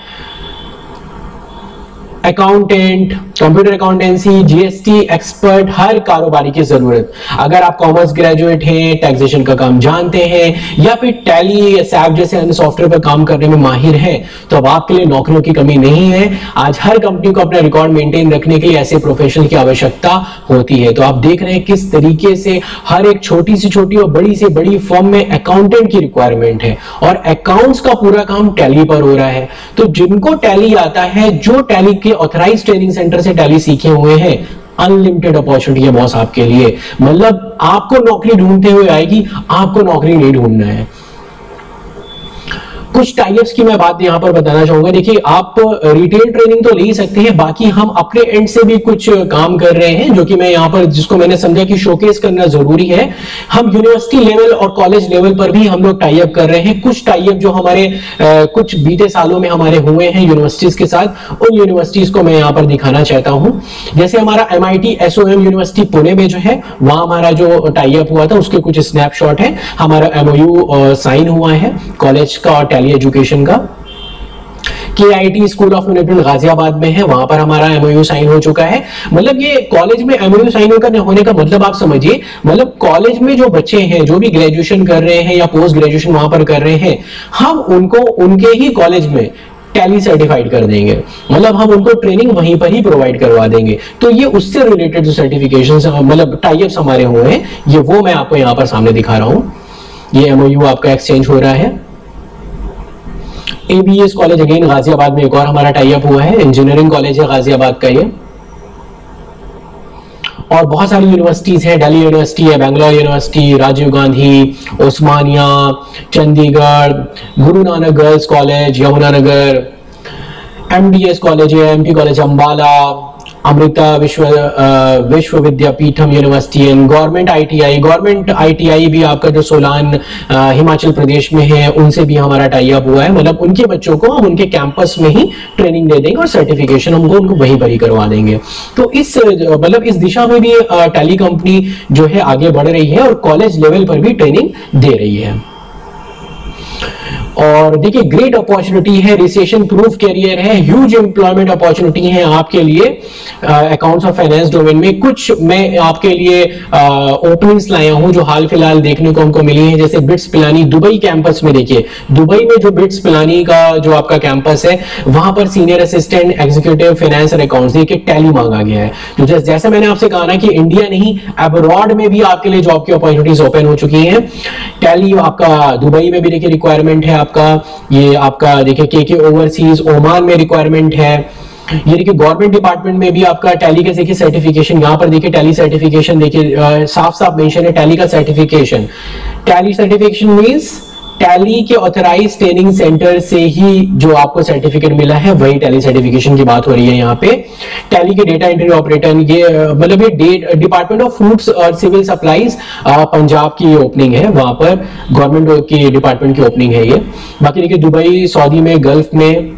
Accountant, computer accountancy, GST expert, हर कारोबारी की जरूरत। अगर आप कॉमर्स ग्रेजुएट हैं, टैक्सेशन का काम जानते हैं, या फिर टैली, सैप जैसे अन्य सॉफ्टवेयर पर काम करने में माहिर हैं, तो अब आपके लिए नौकरियों की कमी नहीं है। आज हर कंपनी को अपना रिकॉर्ड मेंटेन रखने के लिए ऐसे प्रोफेशनल की आवश्यकता होती है। तो आप देख रहे हैं किस तरीके से हर एक छोटी से छोटी और बड़ी से बड़ी फर्म में अकाउंटेंट की रिक्वायरमेंट है, और अकाउंट्स का पूरा काम टैली पर हो रहा है। तो जिनको टैली आता है, जो टैली के ऑथराइज्ड ट्रेनिंग सेंटर से टैली सीखे हुए हैं, अनलिमिटेड अपॉर्चुनिटी है बॉस आपके लिए। मतलब आपको नौकरी ढूंढते हुए आएगी, आपको नौकरी नहीं ढूंढना है। कुछ टाइप्स की मैं बात यहां पर बताना चाहूंगा। देखिए, आप रिटेल ट्रेनिंग तो ले ही सकते हैं, बाकी हम अपने एंड से भी कुछ काम कर रहे हैं, जो कि मैं यहां पर, जिसको मैंने समझा कि शोकेस करना जरूरी है। हम यूनिवर्सिटी लेवल और कॉलेज लेवल पर भी हम लोग टाई अप कर रहे हैं। कुछ टाई अप जो हमारे कुछ बीते सालों में हमारे हुए हैं यूनिवर्सिटीज के साथ, उन यूनिवर्सिटीज को मैं यहां पर दिखाना चाहता हूं। जैसे हमारा MIT SOM यूनिवर्सिटी पुणे में जो है, वहां हमारा जो टाई अप हुआ था उसके कुछ स्नैपशॉट है। हमारा MOU साइन हुआ है कॉलेज का और टैली एजुकेशन का। KIT school of management Ghaziabad में है, वहां पर हमारा MOU साइन हो चुका है। मतलब ये कॉलेज में MOU साइन होने का मतलब आप समझिए, मतलब कॉलेज में जो बच्चे हैं, जो भी ग्रेजुएशन कर रहे हैं या पोस्ट ग्रेजुएशन वहां पर कर रहे हैं, हम उनको उनके ही कॉलेज में टैली सर्टिफाइड कर देंगे। मतलब हम उनको ट्रेनिंग वहीं पर ही प्रोवाइड करवा देंगे। तो ये उससे रिलेटेड जो सर्टिफिकेशंस, मतलब टाई अप्स हमारे हुए हैं, ये वो मैं आपको यहां पर सामने दिखा रहा हूं। ये MOU आपका एक्सचेंज हो रहा है। ABS कॉलेज अगेन गाजियाबाद में एक और हमारा टाई अप हुआ है, इंजीनियरिंग कॉलेज है गाजियाबाद का ये। और बहुत सारी यूनिवर्सिटीज हैं, दिल्ली यूनिवर्सिटी है, Bangalore university, Rajiv Gandhi, Osmania, Chandigarh, Guru Nanak girls college, Yamunanagar, MDS college है, MP कॉलेज अंबाला, अमृता विश्व विद्यापीठम यूनिवर्सिटी, गवर्नमेंट ITI भी आपका जो सोलान हिमाचल प्रदेश में है, उनसे भी हमारा टाई अप हुआ है। मतलब उनके बच्चों को हम उनके कैंपस में ही ट्रेनिंग दे देंगे और सर्टिफिकेशन उनको वहीं पर ही करवा देंगे। तो इस मतलब इस दिशा में भी टैली कंपनी जो है आगे बढ़ रही है और कॉलेज लेवल पर भी ट्रेनिंग दे रही है। और देखिए ग्रेट अपॉर्चुनिटी है, रिसेशन प्रूफ कैरियर है, ह्यूज एम्प्लॉयमेंट अपॉर्चुनिटी है आपके लिए अकाउंट्स ऑफ फाइनेंस डोमेन में। कुछ मैं आपके लिए ओपनिंग्स लाया हूं जो हाल फिलहाल देखने को हमको मिली है, जैसे बिट्स पिलानी दुबई कैंपस में। देखिए दुबई में जो बिट्स पिलानी का जो आपका कैंपस है वहां पर सीनियर असिस्टेंट एग्जीक्यूटिव फाइनेंस और अकाउंट्स देखिए टैली मांगा गया है। तो जैसे मैंने आपसे कहा ना कि इंडिया नहीं अब्रॉड में भी आपके लिए जॉब की अपॉर्चुनिटीज ओपन हो चुकी हैं। टैली आपका दुबई में भी देखिए रिक्वायरमेंट है आपका, ये आपका देखिए के ओवरसीज ओमान में रिक्वायरमेंट है। ये देखिए गवर्नमेंट डिपार्टमेंट में भी आपका टैली का देखिए सर्टिफिकेशन, यहां पर देखिए टैली सर्टिफिकेशन देखिए साफ साफ मेंशन है टैली का certification. Tally certification means tally के ऑथराइज ट्रेनिंग सेंटर से ही जो आपको सर्टिफिकेट मिला है वही टैली सर्टिफिकेशन की बात हो रही है यहाँ पे। टैली के डेटा एंट्री ऑपरेटर, ये मतलब ये डिपार्टमेंट ऑफ फूड्स और सिविल सप्लाईज पंजाब की ओपनिंग है, वहां पर गवर्नमेंट की डिपार्टमेंट की ओपनिंग है ये। बाकी देखिए दुबई, सऊदी में, गल्फ में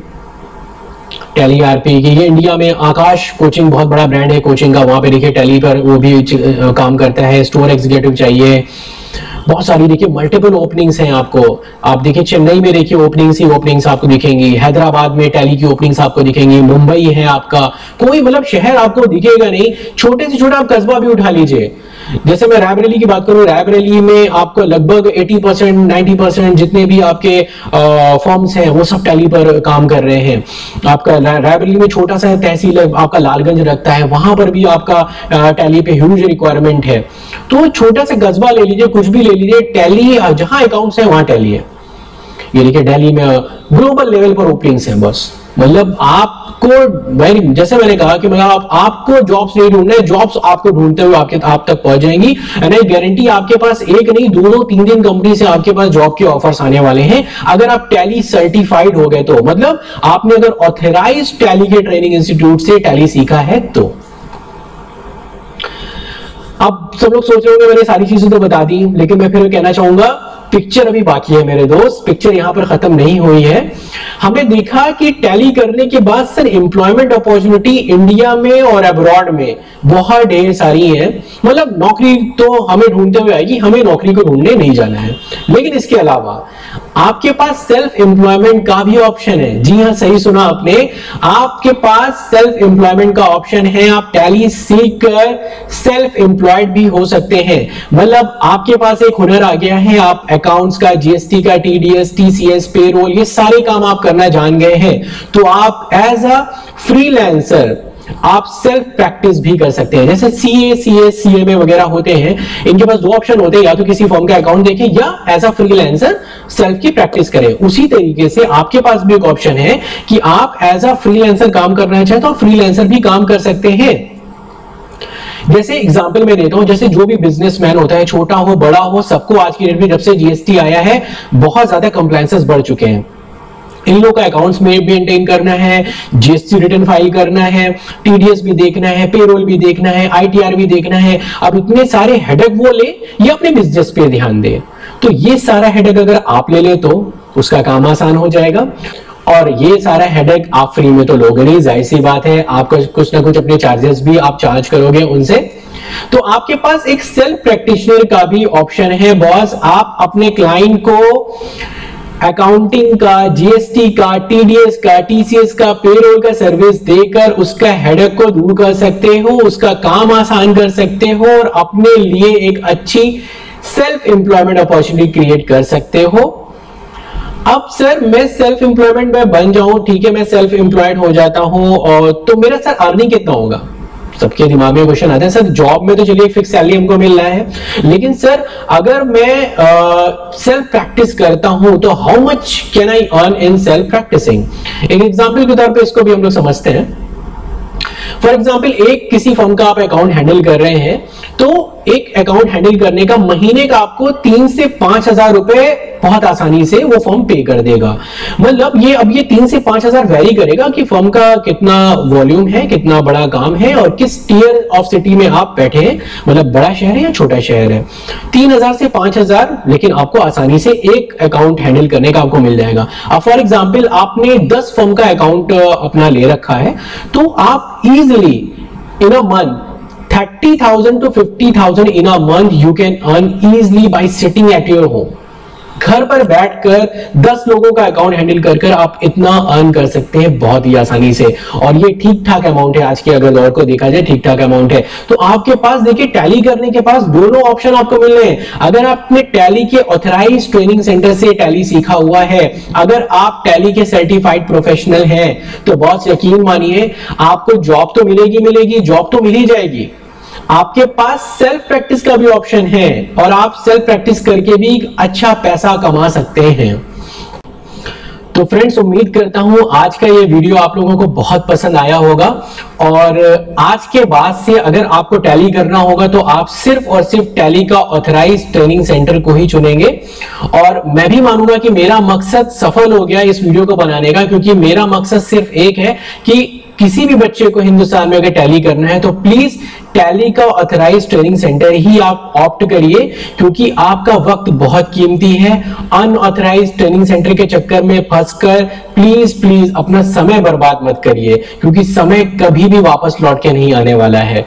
टैली आरपी की। ये इंडिया में आकाश कोचिंग बहुत बड़ा ब्रांड है कोचिंग का, वहां पे देखिए टैली पर वो भी काम करता है। स्टोर एग्जीक्यूटिव चाहिए, बहुत सारी देखिए मल्टीपल ओपनिंग्स हैं आपको। आप देखिए चेन्नई में देखिए ओपनिंग्स ही ओपनिंग्स आपको दिखेंगी, हैदराबाद में टैली की ओपनिंग्स आपको दिखेंगी, मुंबई है आपका, कोई मतलब शहर आपको दिखेगा नहीं। छोटे से छोटा आप कस्बा भी उठा लीजिए, जैसे मैं रायबरेली की बात करूं, रायबरेली में आपको लगभग 80% 90% जितने भी आपके फॉर्म्स हैं वो सब टैली पर काम कर रहे हैं। आपका रायबरेली में छोटा सा तहसील आपका लालगंज रखता है, वहां पर भी आपका टैली पे ह्यूज रिक्वायरमेंट है। तो छोटा सा कस्बा ले लीजिए, कुछ भी ले लीजिए, टैली जहां अकाउंट्स है वहां टैली है। ये देखिए दिल्ली में ग्लोबल लेवल पर ओपनिंग्स हैं बस। मतलब आपको जैसे मैंने कहा कि मतलब आपको जॉब्स नहीं ढूंढना है, जॉब्स आपको ढूंढते हुए आप तक पहुंच जाएंगी। एंड आई गारंटी आपके पास एक नहीं 2-3 कंपनी से आपके पास जॉब के ऑफर्स आने वाले हैं अगर आप टैली सर्टिफाइड हो गए तो। मतलब आपने अगर ऑथराइज्ड टैली के ट्रेनिंग इंस्टीट्यूट से टैली सीखा है तो। अब सब लोग सोच रहे होंगे मैंने सारी चीजें तो बता दी, लेकिन मैं फिर कहना चाहूंगा पिक्चर अभी बाकी है मेरे दोस्त, पिक्चर यहां पर खत्म नहीं हुई है। हमने देखा कि टैली करने के बाद सर एम्प्लॉयमेंट अपॉर्चुनिटी इंडिया में और अब्रॉड में बहुत ढेर सारी है। मतलब नौकरी तो हमें ढूंढते हुए आएगी, हमें नौकरी को ढूंढने नहीं जाना है। लेकिन इसके अलावा आपके पास सेल्फ एम्प्लॉयमेंट का भी ऑप्शन है। जी हां, सही सुना आपने, आपके पास सेल्फ एम्प्लॉयमेंट का ऑप्शन है। आप टैली सीख कर सेल्फ एम्प्लॉयड भी हो सकते हैं। मतलब आपके पास एक हुनर आ गया है, आप अकाउंट्स का, जीएसटी का, टीडीएस, टीसीएस, पेरोल, ये सारे काम आप करना जान गए हैं, तो आप एज अ फ्रीलांसर आप सेल्फ प्रैक्टिस भी कर सकते हैं। जैसे सीए, सीएस, सीएमए वगैरह होते हैं, इनके पास दो ऑप्शन होते हैं, या तो किसी फर्म का अकाउंट देखें या एज अ फ्रीलांसर सेल्फ की प्रैक्टिस करें। उसी तरीके से आपके पास भी एक ऑप्शन है कि आप एज अ फ्रीलांसर काम करना चाहें तो फ्रीलांसर भी काम कर सकते हैं। जैसे एग्जांपल मैं देता हूं, जैसे जो भी बिजनेसमैन होता है, छोटा हो बड़ा हो, सबको आज की डेट में जब से जीएसटी आया है बहुत ज्यादा कंप्लायंसेस बढ़ चुके हैं। इन लोगों का अकाउंट्स में मेंटेन करना है, जीएसटी रिटर्न फाइल करना है, टीडीएस भी देखना है, पेरोल भी देखना है, आईटीआर भी देखना है। अब इतने सारे हेडेक वो ले या अपने बिजनेस पे ध्यान दे, तो ये सारा हेडेक अगर आप ले ले तो उसका काम आसान हो जाएगा। और ये सारा हेडेक आप फ्री में तो लोगे नहीं, जाहिर सी बात है, आपका कुछ ना कुछ अपने चार्जेस भी आप चार्ज करोगे उनसे। तो आपके पास एक सेल्फ प्रैक्टिशनर का भी ऑप्शन है बॉस। आप अपने क्लाइंट को अकाउंटिंग का, जीएसटी का, टीडीएस का, टीसीएस का, पेरोल का सर्विस देकर उसका हेडेक को दूर कर सकते हो, उसका काम आसान कर सकते हो और अपने लिए एक अच्छी सेल्फ एम्प्लॉयमेंट अपॉर्चुनिटी क्रिएट कर सकते हो। अब सर मैं सेल्फ एम्प्लॉयमेंट में बन जाऊं, ठीक है, मैं सेल्फ एम्प्लॉयड हो जाता हूं, और तो मेरा सर अर्निंग कितना होगा? सबके दिमाग में क्वेश्चन आता है, सर जॉब में तो चलिए फिक्स सैलरी हमको मिल रहा है, लेकिन सर अगर मैं सेल्फ प्रैक्टिस करता हूं तो how much can I earn in self practising? एक एग्जांपल के तौर पे इसको भी हम लोग समझते हैं। फॉर एग्जाम्पल, एक किसी फर्म का आप अकाउंट हैंडल कर रहे हैं, तो एक अकाउंट हैंडल करने का महीने का आपको 3 से 5 हजार रुपए बहुत आसानी से वो फर्म पे कर देगा। मतलब ये अब ये 3 से 5 हजार वेरी करेगा कि फर्म का कितना वॉल्यूम है, कितना बड़ा काम है और किस टीयर ऑफ सिटी में आप बैठे हैं, मतलब बड़ा शहर है या छोटा शहर है। 3000 से 5000 लेकिन आपको आसानी से एक अकाउंट हैंडल करने का आपको मिल जाएगा। अब फॉर एग्जाम्पल आपने 10 फर्म का अकाउंट अपना ले रखा है, तो आप easily in a month 30,000 to 50,000 in a month you can earn easily by sitting at your home. घर पर बैठकर 10 लोगों का अकाउंट हैंडल कर आप इतना अर्न कर सकते हैं बहुत ही आसानी से। और ये ठीक ठाक अमाउंट है, आज के अगर दौर को देखा जाए ठीक ठाक अमाउंट है। तो आपके पास देखिए टैली करने के पास दोनों ऑप्शन आपको मिल रहे हैं। अगर आपने टैली के ऑथराइज्ड ट्रेनिंग सेंटर से टैली सीखा हुआ है, अगर आप टैली के सर्टिफाइड प्रोफेशनल हैं, तो बहुत यकीन मानिए आपको जॉब तो मिलेगी, जॉब तो मिल ही जाएगी। आपके पास सेल्फ प्रैक्टिस का भी ऑप्शन है और आप सेल्फ प्रैक्टिस करके भी अच्छा पैसा कमा सकते हैं। तो फ्रेंड्स, उम्मीद करता हूं आज का ये वीडियो आप लोगों को बहुत पसंद आया होगा। और आज के बाद से अगर आपको टैली करना होगा तो आप सिर्फ और सिर्फ टैली का ऑथराइज्ड ट्रेनिंग सेंटर को ही चुनेंगे। और मैं भी मानूंगा कि मेरा मकसद सफल हो गया इस वीडियो को बनाने का, क्योंकि मेरा मकसद सिर्फ एक है कि किसी भी बच्चे को हिंदुस्तान में अगर टैली करना है तो प्लीज टैली का ऑथराइज्ड ट्रेनिंग सेंटर ही आप ऑप्ट करिए, क्योंकि आपका वक्त बहुत कीमती है। अनऑथराइज्ड ट्रेनिंग सेंटर के चक्कर में फंसकर प्लीज अपना समय बर्बाद मत करिए, क्योंकि समय कभी भी वापस लौट के नहीं आने वाला है।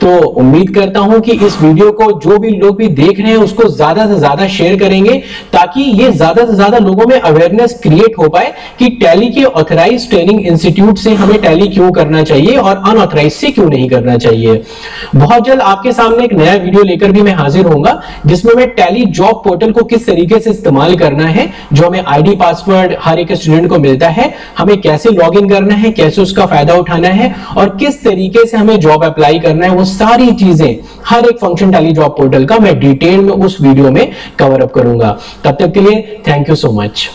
तो उम्मीद करता हूं कि इस वीडियो को जो भी लोग भी देख रहे हैं उसको ज्यादा से ज्यादा शेयर करेंगे, ताकि ये ज्यादा से ज्यादा लोगों में अवेयरनेस क्रिएट हो पाए कि टैली के ऑथराइज्ड ट्रेनिंग इंस्टीट्यूट से हमें टैली क्यों करना चाहिए और अनऑथराइज्ड से क्यों नहीं करना चाहिए। बहुत जल्द आपके सामने एक नया वीडियो लेकर भी मैं हाजिर होऊंगा, जिसमें मैं टैली जॉब पोर्टल को किस तरीके से इस्तेमाल करना है, जो हमें आईडी पासवर्ड हर एक स्टूडेंट को मिलता है, हमें कैसे लॉगिन करना है, कैसे उसका फायदा उठाना है और किस तरीके से हमें जॉब अप्लाई करना है, वो सारी चीजें हर एक फंक्शन टैली जॉब पोर्टल का मैं डिटेल में उस वीडियो में कवर अप करूंगा। तब तक के लिए थैंक यू सो मच।